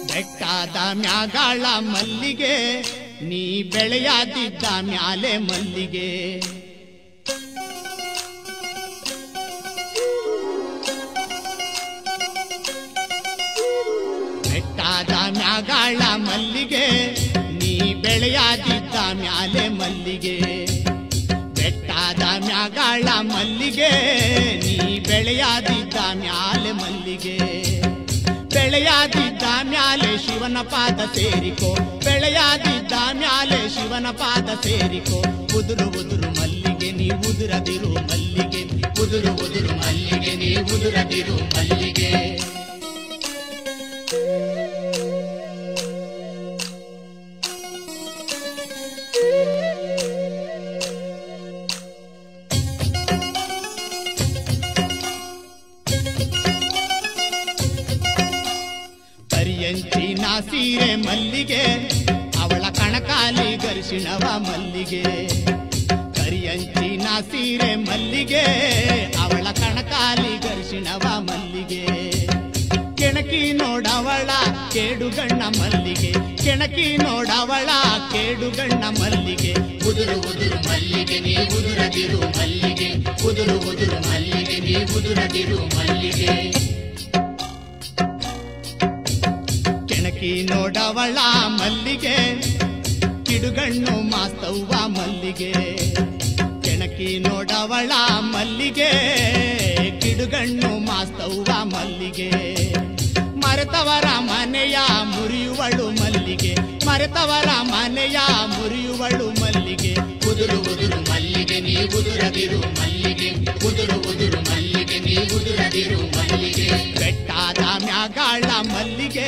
S1: ಬೆಟ್ಟದ ಮ್ಯಾಗಳ ಮಲ್ಲಿಗೆ ನೀ ಬೆಳೆಯಾದಿದ್ದ ಮ್ಯಾಲೆ ಮಲ್ಲಿಗೆ ಬೆಟ್ಟದ ಮ್ಯಾಗಳ ಮಲ್ಲಿಗೆ ನೀ ಬೆಳೆಯಾದಿದ್ದ ಮ್ಯಾಲೆ ಮಲ್ಲಿಗೆ ಬೆಟ್ಟದ ಮ್ಯಾಗಳ ಮಲ್ಲಿಗೆ ನೀ ಬೆಳೆಯಾದಿದ್ದ ಮ್ಯಾಲೆ ಮಲ್ಲಿಗೆ ಬೆಳೆಯಾದಿದ್ದ ಮ್ಯಾಲೆ ಶಿವನ ಪಾದ ಸೇರಿಕೋ ಬೆಳೆಯಾದಿದ್ದ ಮ್ಯಾಲೆ ಶಿವನ ಪಾದ ಸೇರಿಕೋ ಉದುರು ಉದುರು ಮಲ್ಲಿಗೆ ನೀ ಉದುರದಿರು ಮಲ್ಲಿಗೆ ಉದುರು ಉದುರು ಮಲ್ಲಿಗೆ ನೀ ಉದುರದಿರು ಮಲ್ಲಿಗೆ ಕರಿಯಂಚಿನ ಸೀರೆ ಮಲ್ಲಿಗೆ ಅವಳ ಕಣಕಾಲಿ ಗರ್ಷಿಣವ ಮಲ್ಲಿಗೆ ಕರಿಯಂಚಿನ ಸೀರೆ ಮಲ್ಲಿಗೆ ಅವಳ ಕಣಕಾಲಿ ಗರ್ಷಿಣವ ಮಲ್ಲಿಗೆ ಕೆಣಕಿ ನೋಡವಳ ಕೇಡುಗಣ್ಣ ಮಲ್ಲಿಗೆ ಕೆಣಕಿ ನೋಡವಳ ಕೇಡುಗಣ್ಣ ಮಲ್ಲಿಗೆ ಉದುರು ಉದುರು ಮಲ್ಲಿಗೆ ನೀ ಉದುರದಿರು ಮಲ್ಲಿಗೆ ಉದುರು ಉದುರು ಮಲ್ಲಿಗೆ ನೀ ಉದುರದಿರು ಮಲ್ಲಿಗೆ ಕೆಣಕಿ ನೋಡವಳ ಮಲ್ಲಿಗೆ ಕಿಡುಗಣ್ಣು ಮಾಸ್ತವ್ವ ಮಲ್ಲಿಗೆ ಕೆಣಕಿ ನೋಡವಳ ಮಲ್ಲಿಗೆ ಕಿಡುಗಣ್ಣು ಮಾಸ್ತವ್ವ ಮಲ್ಲಿಗೆ ಮರೆತವರ ಮನೆಯ ಮುರಿಯುವಳು ಮಲ್ಲಿಗೆ ಮರೆತವರ ಮನೆಯ ಮುರಿಯುವಳು ಮಲ್ಲಿಗೆ ಉದುರು ಉದುರು ಮಲ್ಲಿಗೆ ನೀ ಉದುರದಿರು ಮಲ್ಲಿಗೆ ಉದುರು ಉದುರು ಮಲ್ಲಿಗೆ ನೀ ಉದುರದಿರು ಮಲ್ಲಿಗೆ ಬೆಟ್ಟದ ಮ್ಯಾಗಳ ಮಲ್ಲಿಗೆ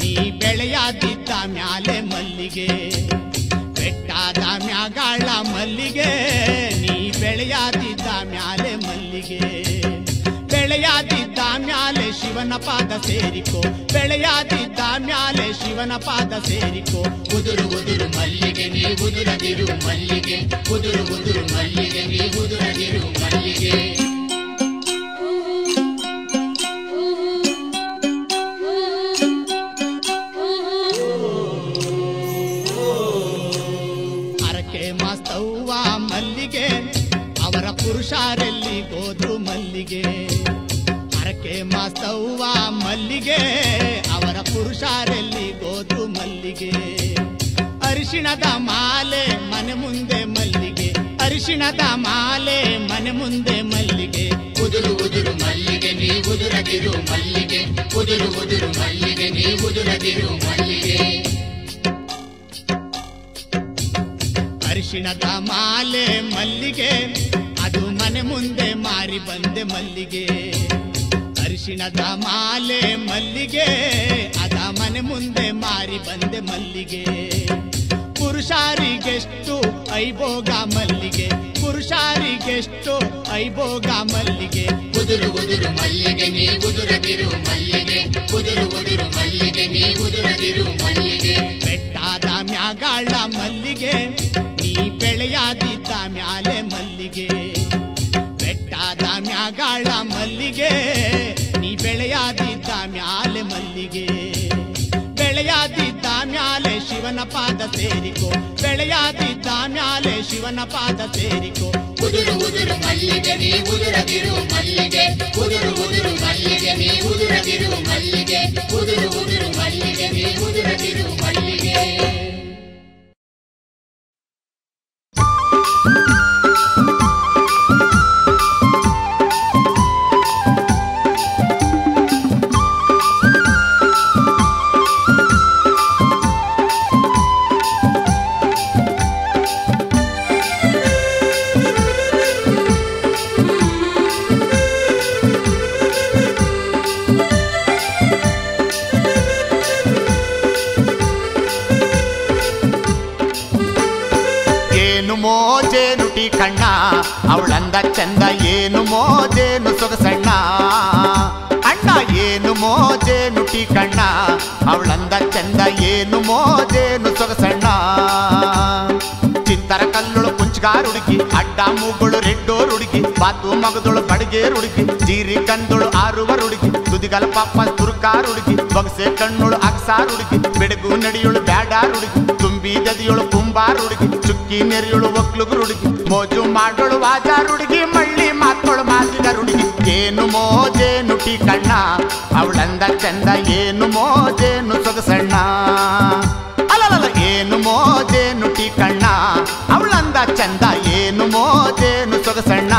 S1: ನೀ ಬೆಳೆಯಾದಿದ್ದ ಮ್ಯಾಲೆ ಮಲ್ಲಿಗೆ ಬೆಟ್ಟದ ಮ್ಯಾಗಳ ಮಲ್ಲಿಗೆ ನೀ ಬೆಳೆಯಾದಿದ್ದ ಮ್ಯಾಲೆ ಮಲ್ಲಿಗೆ ಬೆಳೆಯಾದಿದ್ದ ಮ್ಯಾಲೆ ಶಿವನ ಪಾದ ಸೇರಿಕೋ ಬೆಳೆಯಾದಿದ್ದ ಮ್ಯಾಲೆ ಶಿವನ ಪಾದ ಸೇರಿಕೋ ಉದುರು ಉದುರು ಮಲ್ಲಿಗೆ ನೀ ಉದುರದಿರು ಮಲ್ಲಿಗೆ ಉದುರು ಉದುರು ಮಲ್ಲಿಗೆ ನೀ ಉದುರದಿರು ಮಲ್ಲಿಗೆ ಅರಕೆ ಮಾಸ್ತವ್ವ ಮಲ್ಲಿಗೆ ಅವರ ಪುರುಷಾರೆಲ್ಲಿ ಹೋದ್ರು ಮಲ್ಲಿಗೆ ಅರಕೆ ಮಾಸ್ತವ್ವ ಮಲ್ಲಿಗೆ ಅವರ ಪುರುಷಾರೆಲ್ಲಿ ಹೋದ್ರು ಮಲ್ಲಿಗೆ ಅರಿಶಿಣದ ಮಾಲೆ ಮನೆ ಮುಂದೆ ಮಲ್ಲಿಗೆ ಅರಿಶಿಣದ ಮಾಲೆ ಮನೆ ಮುಂದೆ ಮಲ್ಲಿಗೆ ಉದುರು ಉದುರು ಮಲ್ಲಿಗೆ ನೀ ಉದುರದಿರು ಮಲ್ಲಿಗೆ ಉದುರು ಉದುರು ಮಲ್ಲಿಗೆ ನೀ ಉದುರದಿರು ಮಲ್ಲಿಗೆ ಅರಿಶಿಣದ ಮಾಲೆ ಮಲ್ಲಿಗೆ ಅದು ಮನೆ ಮುಂದೆ ಮಾರಿ ಬಂದೆ ಮಲ್ಲಿಗೆ ಅರಿಶಿಣದ ಮಾಲೆ ಮಲ್ಲಿಗೆ ಅದ ಮನೆ ಮುಂದೆ ಮಾರಿ ಬಂದೆ ಮಲ್ಲಿಗೆ ಪುರುಷಾರಿಗೆಷ್ಟು ಐಭೋಗ ಮಲ್ಲಿಗೆ ಪುರುಷಾರಿಗೆಷ್ಟು ಐಭೋಗ ಮಲ್ಲಿಗೆ ಉದುರು ಉದುರು ಮಲ್ಲಿಗೆ ನೀ ಉದುರದಿರು ಮಲ್ಲಿಗೆ ಉದುರು ಉದುರು ಮಲ್ಲಿಗೆ ನೀ ಉದುರದಿರು ಮಲ್ಲಿಗೆ ಬೆಟ್ಟದ ಮ್ಯಾಗಳ ಮಲ್ಲಿಗೆ ನೀ ಬೆಳೆಯಾದಿದ್ದ ಮ್ಯಾಲೆ ಮಲ್ಲಿಗೆ ಬೆಟ್ಟದ ಮ್ಯಾಗಳ ಮಲ್ಲಿಗೆ ನೀ ಬೆಳೆಯಾದಿದ್ದ ಮ್ಯಾಲೆ ಮಲ್ಲಿಗೆ ಬೆಳೆಯಾದಿದ್ದ ಮ್ಯಾಲೆ ಶಿವನ ಪಾದ ಸೇರಿಕೋ ಬೆಳೆಯಾದಿದ್ದ ಮ್ಯಾಲೆ ಶಿವನ ಪಾದ ಸೇರಿಕೋ ಉದುರು ಉದುರು ಮಲ್ಲಿಗೆ ನೀ ಉದುರದಿರು ಮಲ್ಲಿಗೆ ಉದುರು ಉದುರು ಮಲ್ಲಿಗೆ ನೀ ಉದುರದಿರು ಮಲ್ಲಿಗೆ ಉದುರು ಉದುರು ಮಲ್ಲಿಗೆ ನೀ ಉದುರದಿರು ಮಲ್ಲಿಗೆ ಕಣ್ಣ ಅವಳಂದ ಚಂದ ಏನು ಮೋಜೇನು ಸೊಗಸಣ್ಣ ಅಣ್ಣ ಏನು ಮೋಜೇನು ಟೀ ಕಣ್ಣ ಅವಳಂದ ಚಂದ ಏನು ಮೋಜೇನು ಸೊಗಸಣ್ಣ ಚಿಂತರ ಕಲ್ಲುಳು ಕುಂಚಗಾರ ಹುಡುಗಿ ಅಡ್ಡ ಮೂಗಳು ರೆಡ್ಡೋರ್ ಹುಡುಗಿ ಬಾತು ಮಗದೊಳು ಬಡಗೇರ್ ಹುಡುಗಿ ಜೀರಿ ಕಂದೊಳು ಆರುವರ್ ಹುಡುಗಿ ತುದಿಗಲ ಪಾಪ ತುರ್ಕಾರ್ ಹುಡುಗಿ ಬೊಗಸೆ ಕಣ್ಣುಳು ಅಕ್ಸಾರ್ ಹುಡುಗಿ ಬೆಡಗು ನಡಿಯೋಳು ಬ್ಯಾಡಾರ್ ಹುಡುಗಿ ತುಂಬಿ ದದಿಯೋಳು ಕುಂಬಾರ್ ಹುಡುಗಿ ಚುಕ್ಕಿ ನೆರೆಯೋಳು ಒಕ್ಲುಗುರು ಹುಡುಗಿ ಮೋಜು ಮಾಡೋಳು ವಾಜಾರ್ ಹುಡುಗಿ ಮಳ್ಳಿ ಮಾತೋಳು ಮಾತಿಗರ್ ಹುಡುಗಿ ಏನು ಮೋಜೇನು ಟೀ ಕಣ್ಣ ಅವಳಂದ ಚಂದ ಏನು ಮೋಜೇನು ಸೊಗಸಣ್ಣ ಅಲಲ ಏನು ಮೋಜೇನು ಟೀ ಕಣ್ಣ ಅವಳಂದ ಚಂದ ಏನು ಮೋಜೇನು ಸೊಗಸಣ್ಣ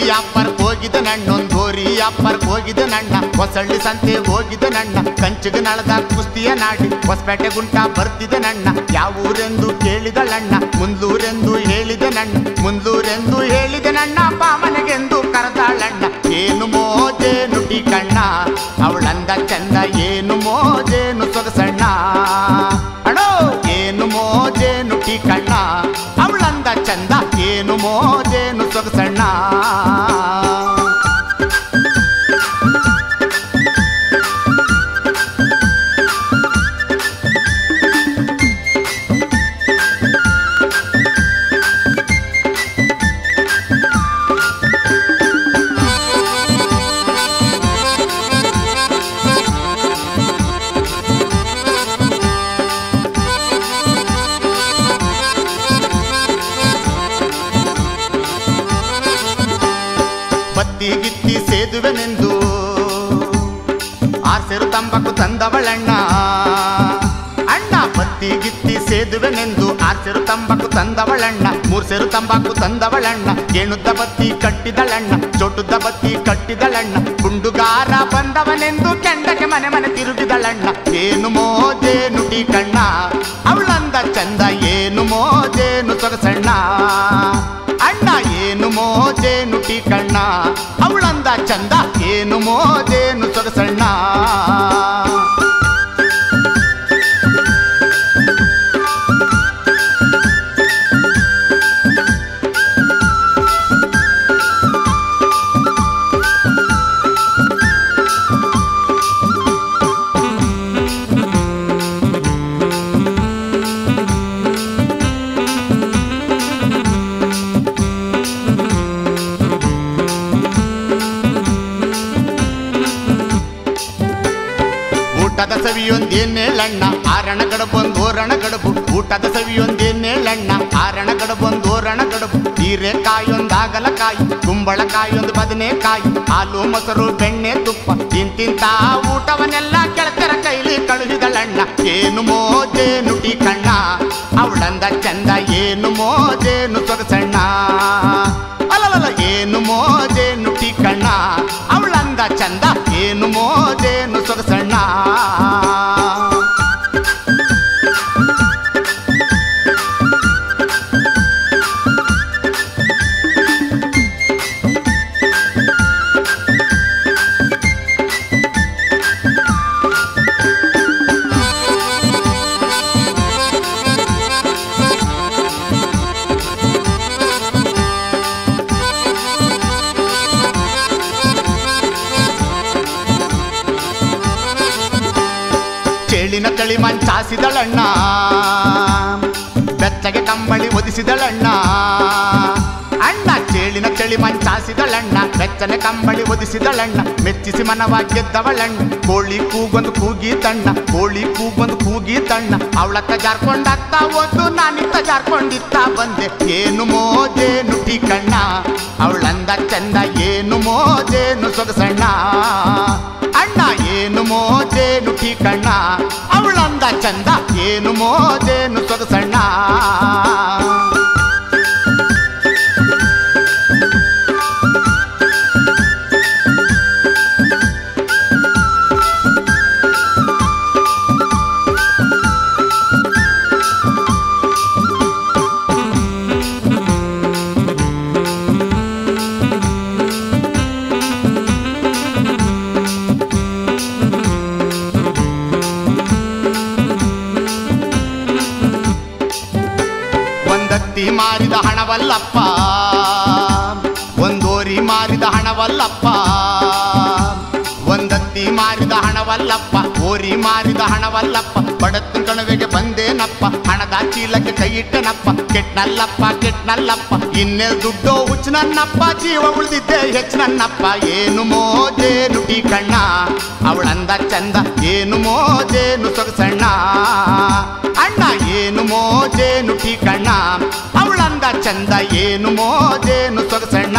S1: ವ್ಯಾಪಾರ ಹೋಗಿದ ನಣ್ಣೊಂದು ಗೋರಿ ವ್ಯಾಪಾರ ಹೋಗಿದ ನಣ್ಣ ಹೊಸಳ್ಳಿ ಸಂತೆ ಹೋಗಿದ ನಣ್ಣ ಕಂಚಿಗೆ ನಳದ ಕುಸ್ತಿಯ ನಾಡಿ ಹೊಸಪೇಟೆ ಗುಂಟ ಬರ್ತಿದ ನಣ್ಣ ಯಾವ ಊರೆಂದು ಕೇಳಿದಳಣ್ಣ ಮುಂದೂರೆಂದು ಹೇಳಿದ ನಣ್ಣ ಮುಂದೂರೆಂದು ಹೇಳಿದ ನಣ್ಣ ಬಾಮನೆಗೆಂದು ಕರೆದಾಳಣ್ಣ ಏನು ಮೋಜೇನು ಟೀ ಕಣ್ಣ ಅವಳಂದ ಚಂದ ಏನು ಮೋಜೇನು ಸೊಗಸಣ್ಣ ಅಣೋ ಏನು ಮೋಜೇನು ಟೀ ಕಣ್ಣ ಅವಳಂದ ಚಂದ ಏನು ಮೋಜೇನು ಸೊಗಸಣ್ಣ ಗಿತ್ತಿ ಸೇದುವೆನೆಂದು ಆಸೆರು ತಂಬಾಕು ತಂದವಳಣ್ಣ ಅಣ್ಣ ಬತ್ತಿ ಗಿತ್ತಿ ಸೇದುವೆನೆಂದು ಆಸೆರು ತಂಬಾಕು ತಂದವಳಣ್ಣ 3 ಸೇರು ತಂಬಾಕು ತಂದವಳಣ್ಣ ಏಣುದ್ದ ಬತ್ತಿ ಕಟ್ಟಿದಳಣ್ಣ ಚೋಟುದ್ದ ಬತ್ತಿ ಕಟ್ಟಿದಳಣ್ಣ ಗುಂಡುಗಾರ ಬಂದವನೆಂದು ಕೆಂಡಕ್ಕೆ ಮನೆ ಮನೆ ತಿರುಗಿದಳಣ್ಣ ಏನು ಮೋಜೇನು ಟೀ ಕಣ್ಣ ಅವಳಂದ ಚಂದ ಏನು ಮೋಜೇನು ಸೊಗಸಣ್ಣ ಅಣ್ಣ ಏನು ಮೋಜೇನು ಟೀ ಕಣ್ಣ ಅವಳಂದ ಚಂದ ಏನು ಮೋಜೇನು ಸೊಗಸಣ್ಣ ಊಟದ ಸವಿಯೊಂದೇನೇಳಣ್ಣ ಆರಣ ಗಡಬೊಂದು ಓರಣ ಗಡಬು ಊಟದ ಸವಿಯೊಂದೇನೇಳಣ್ಣ ಆರಣ ಗಡಬೊಂದು ಓರಣ ಗಡಬು ಹೀರೆಕಾಯೊಂದಾಗಲಕಾಯಿ ಕುಂಬಳಕಾಯೊಂದು ಬದನೆಕಾಯಿ ಹಾಲು ಮೊಸರು ಬೆಣ್ಣೆ ತುಪ್ಪ ತಿಂತಿಂತ ಊಟವನ್ನೆಲ್ಲ ಕೆಳತೆರ ಕೈಲಿ ಕಳುಹಿದಳಣ್ಣ ಏನು ಮೋಜೇನು ಟೀ ಕಣ್ಣ ಅವಳಂದ ಚಂದ ಏನು ಮೋಜೇನು ಸೊಗಸಣ್ಣ ಅಲಲ ಏನು ಮೋಜೇನು ಟೀ ಕಣ್ಣ ಅವಳಂದ ಚಂದ ಏನು ಮೋಜೇನು ಸೊಗಸಣ್ಣ ಚೇಳಿನ ಚಳಿ ಮಂಚಾಸಿದಳಣ್ಣ ಬೆಚ್ಚಗೆ ಕಂಬಳಿ ಒದಿಸಿದಳಣ್ಣ ಅಣ್ಣ ಚೇಳಿನ ಚಳಿ ಮಂಚಾಸಿದಳಣ್ಣ ಬೆಚ್ಚನೆ ಕಂಬಳಿ ಒದಿಸಿದಳಣ್ಣ ಮೆಚ್ಚಿಸಿ ಮನವ ಗೆದ್ದವಳಣ್ಣ ಕೋಳಿ ಕೂಗೊಂದು ಕೂಗೀತಣ್ಣ ಕೋಳಿ ಕೂಗೊಂದು ಕೂಗೀತಣ್ಣ ಅವಳತ್ತ ಜಾರ್ಕೊಂಡತ್ತ ಒಂದು ನಾನಿತ್ತ ಜಾರ್ಕೊಂಡಿತ್ತ ಬಂದೆ ಏನು ಮೋಜೇನು ಟೀ ಕಣ್ಣ ಅವಳಂದ ಚಂದ ಏನು ಮೋಜೇನು ಸೊಗಸಣ್ಣ ಅಣ್ಣ ಏನು ಮೋಜೇನು ಟೀ ಕಣ್ಣ ಅವಳಂದ ಚಂದ ಏನು ಮೋಜೇನು ಸೊಗಸಣ್ಣ ಹಣವಲ್ಲಪ್ಪ, ಒಂದತ್ತಿ ಮಾರಿದ ಹಣವಲ್ಲಪ್ಪ, ಓರಿ ಮಾರಿದ ಹಣವಲ್ಲಪ್ಪ, ಬಡತನ ಕಣವೆಗೆ ಬಂದೇನಪ್ಪ, ಹಣದ ಚೀಲಕ್ಕೆ ಕೈ ಇಟ್ಟನಪ್ಪ, ಕೆಟ್ನಲ್ಲಪ್ಪ ಕೆಟ್ನಲ್ಲಪ್ಪ, ಇನ್ನೆಲ್ ದುಡ್ಡೋ ಹುಚ್ಚ ನನ್ನಪ್ಪ, ಜೀವ ಉಳಿದಿದ್ದೆ ಹೆಚ್ಚು ನನ್ನಪ್ಪ. ಏನು ಮೋಜೇನು ಟೀ ಕಣ್ಣ ಅವಳಂದ ಚಂದ, ಏನು ಮೋಜೇನು ಸೊಗಸಣ್ಣ ಅಣ್ಣ, ಏನು ಮೋಜೇನು ಟೀ ಕಣ್ಣ ಅವಳಂದ ಚಂದ, ಏನು ಮೋಜೇನು ಸೊಗಸಣ್ಣ.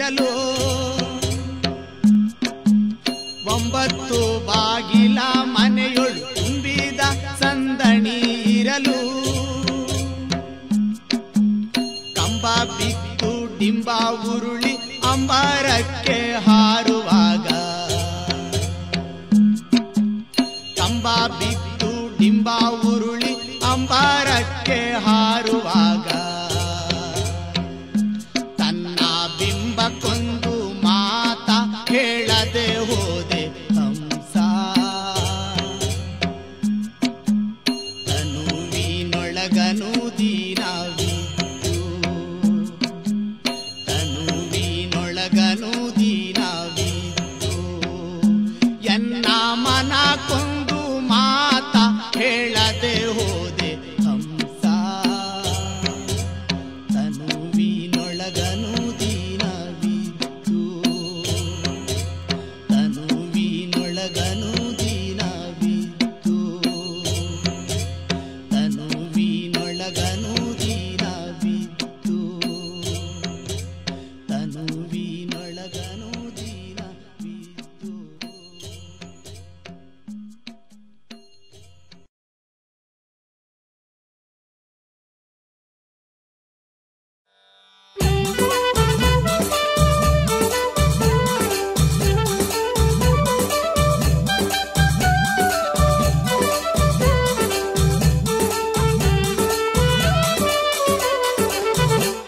S3: ಇರಲು 9 ಬಾಗಿಲ ಮನೆಯೊಳು ತುಂಬಿದ ಸಂದಣಿ ಇರಲು ಕಂಬ ಬಿತ್ತು ಡಿಂಬ ಉರುಳಿ ಅಂಬರಕ್ಕೆ ಹಾರುವಾಗ ಕಂಬ ಬಿತ್ತು ಡಿಂಬ ಉರುಳಿ ಅಂಬರಕ್ಕೆ ಹಾರುವಾಗ ತನ್ನ ಬಿಂಬಕ್ಕೊಂದು ಮಾತ ಹೇಳದೆ ಹೋದೆ ಹಂಸ ತನುವಿನೊಳಗನು ದೀನವಿತ್ತು ತನುವಿನೊಳಗನು ದೀನವಿತ್ತು ಎನ್ನ ಮನಕ್ಕೊಂದು ಮಾತ ಹೇಳದೆ ಹೋದೆ ಹಂಸ ತನುವಿನೊಳಗನು ದೀನವಿತ್ತು ತನುವಿನೊಳಗನು ದೀನವಿತ್ತು ತನುವಿನೊಳಗನು ದೀನವಿತ್ತು ತನುವಿನೊಳಗನು ದೀನವಿತ್ತು.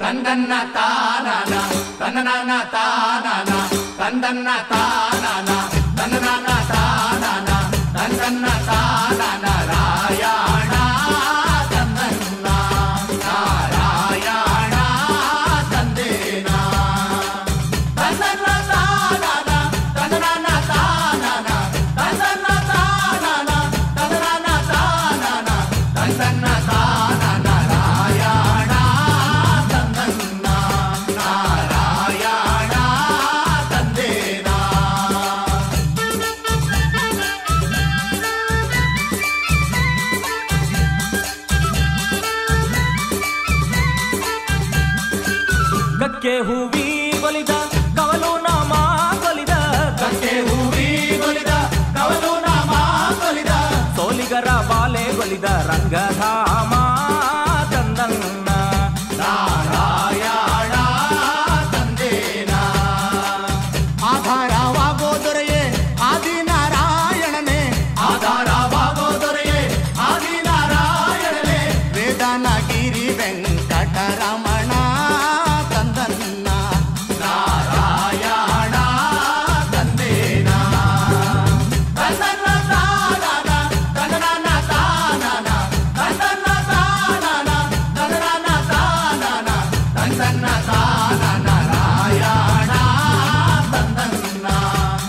S1: ತಂದನ್ನ ತಾನನ ತನ್ನನ ತಾನನ ತಂದನ್ನ ತಾನನ ತನ್ನನ ತಾನನ ತಂದನ್ನ ತಾನನ ರಾಯಣ ತಂದನ್ನ ನಾರಾಯಣ ತಂದೇನ ತಂದನ್ನ ತಾನನ ತನ್ನನ ತಾನನ ತಂದನ್ನ ತಾನನ ತನ್ನನ ತಾನನ ತಂದನ್ನ ತಾನನ ರಾಯಣ ತಂದನ್ನ ನಾರಾಯಣ ತಂದೇನ.
S4: ಗಕ್ಕೆ ಹೂವಿ ಗೊಲಿದ ಕವಲು ನಾಮ ಗೊಲಿದ
S1: ಗಕ್ಕೆ ಹೂವಿ ಗೊಲಿದ ಕವಲು ನಾಮ ಗೊಲಿದ
S4: ಸೋಲಿಗರ ಬಾಲೆ ಗೊಲಿದ ರಂಗಧಾಮ ತಂದನ್ನ
S1: ನಾರಾಯಣ ತಂದೇನ. ಆಧಾರವಾಗೋ ದೊರೆಯೇ ಆದಿನಾರಾಯಣನೇ ಆಧಾರವಾಗೋ ದೊರೆಯೇ ಆದಿನಾರಾಯಣನೇ ವೇದನಗಿರಿ ವೆಂಕಟರಮಣ ತಂದನ್ನ ನಾರಾಯಣ ತಂದೇನ. ತಂದನ್ನ ತಾನನ ತಂದನ ತಾನನ ತಂದನ್ನ ತಾನನ ತಂದನ ತಾನನ ತಂದನ್ನ ತಾನನ ನಾರಾಯಣ ತಂದನ್ನ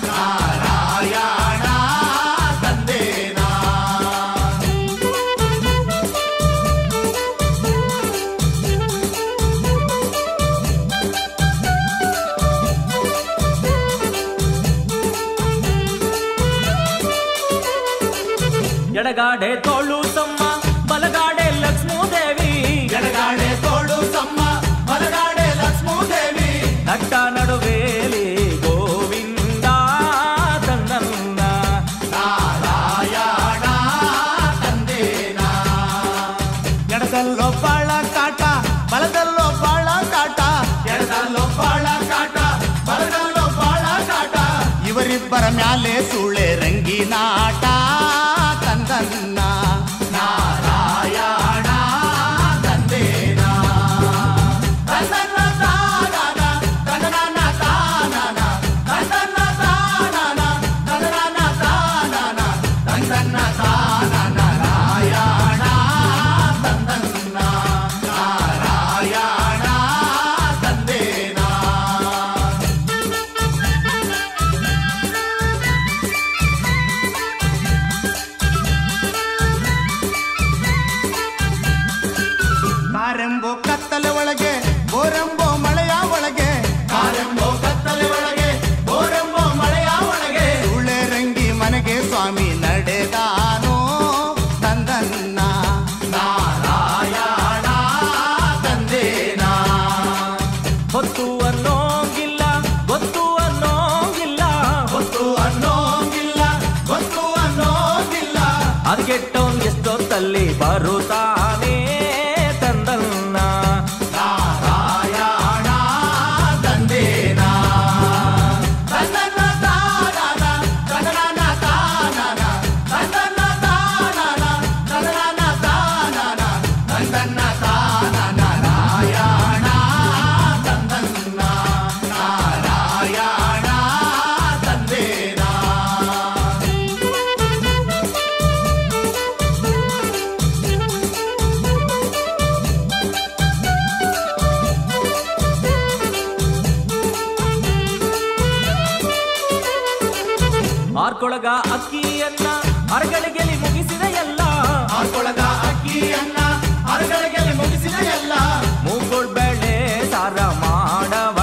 S1: ನಾರಾಯಣ ತಂದೇನ.
S4: ಎಡಗಾಡೆ ತೋಳು ತಮ್ಮ ಬಲಗಾಡೆ ಲಕ್ಷ್ಮೀದೇವಿ
S1: ಎಡಗಾಡೆ ತೋಳು ತಮ್ಮ ಬಲಗಾಡೆ ಲಕ್ಷ್ಮೀದೇವಿ
S4: ನಟ್ಟ ನಡುವೇಲಿ ಗೋವಿಂದ ತಂದನ್ನ
S1: ನಾರಾಯಣ ತಂದೇನ. ಎಡದಲ್ಲೊಬ್ಬಳ ಕಾಟ ಬಲದಲ್ಲೊಬ್ಬಳ ಕಾಟ ಎಡದಲ್ಲೊಬ್ಬಳ ಕಾಟ ಬಲದಲ್ಲೊಬ್ಬಳ ಕಾಟ ಇವರಿಬ್ಬರ ಮ್ಯಾಲೆ ಸುಳೆ ರಂಗಿನಾಟ ತಂದನ್ನ ನಾರಾಯಣ ತಂದೇನ. ತಂದನ್ನ ತಾನನ ತಂದನ ತಾನನ ತಂದನ್ನ ತಾನನ ತಂದನ ತಾನನ ತಂದನ್ನ ತಾನನ ನಾರಾಯಣ ತಂದನ್ನ ನಾರಾಯಣ ತಂದೇನ. ಕಾರೆಂಬೋ ಕತ್ತಲೆ ಒಳಗೆ ಬೋರೆಂಬೋ ಮಳೆಯ ಒಳಗೆ ಕಾರೆಂಬೋ ಕತ್ತಲೆ ಒಳಗೆ ಬೋರೆಂಬೋ ಮಳೆಯ ಒಳಗೆ ಸುಳೆ ರಂಗಿ ಮನೆಗೆ ಸ್ವಾಮಿ ನಡೆದಾನೋ ತಂದನ್ನ ನಾರಾಯಣ ತಂದೇನ.
S4: ಹೊತ್ತು ಅನ್ನೋಂಗಿಲ್ಲ ರೂಪದಲ್ಲಿ ಬರುತ್ತಾನೆ ತಂದನ್ನ
S1: ನಾರಾಯಣ ತಂದೇನ ತಂದನ್ನ ತಾನನ ತಂದನ ತಾನನ ತಂದನ್ನ ತಾನನ ತಂದನ ತಾನನ ತಂದನ್ನ ತಾನನ ನಾರಾಯಣ ತಂದನ್ನ ನಾರಾಯಣ ತಂದೇನ.
S4: ಆರ್ಕೊಳಗ ಅಕ್ಕಿಯನ್ನ ಅರಗಳಿಗೆಲಿ ಮುಗಿಸಿದ ಎಲ್ಲ
S1: ಆರ್ಕೊಳಗ ಅಕ್ಕಿಯನ್ನ ಅರಗಳಿಗೆಲಿ ಮುಗಿಸಿದ ಎಲ್ಲ
S4: ಮೂಗೋಳ್ ಬೆಳೆ ಸಾರ ಮಾಡವ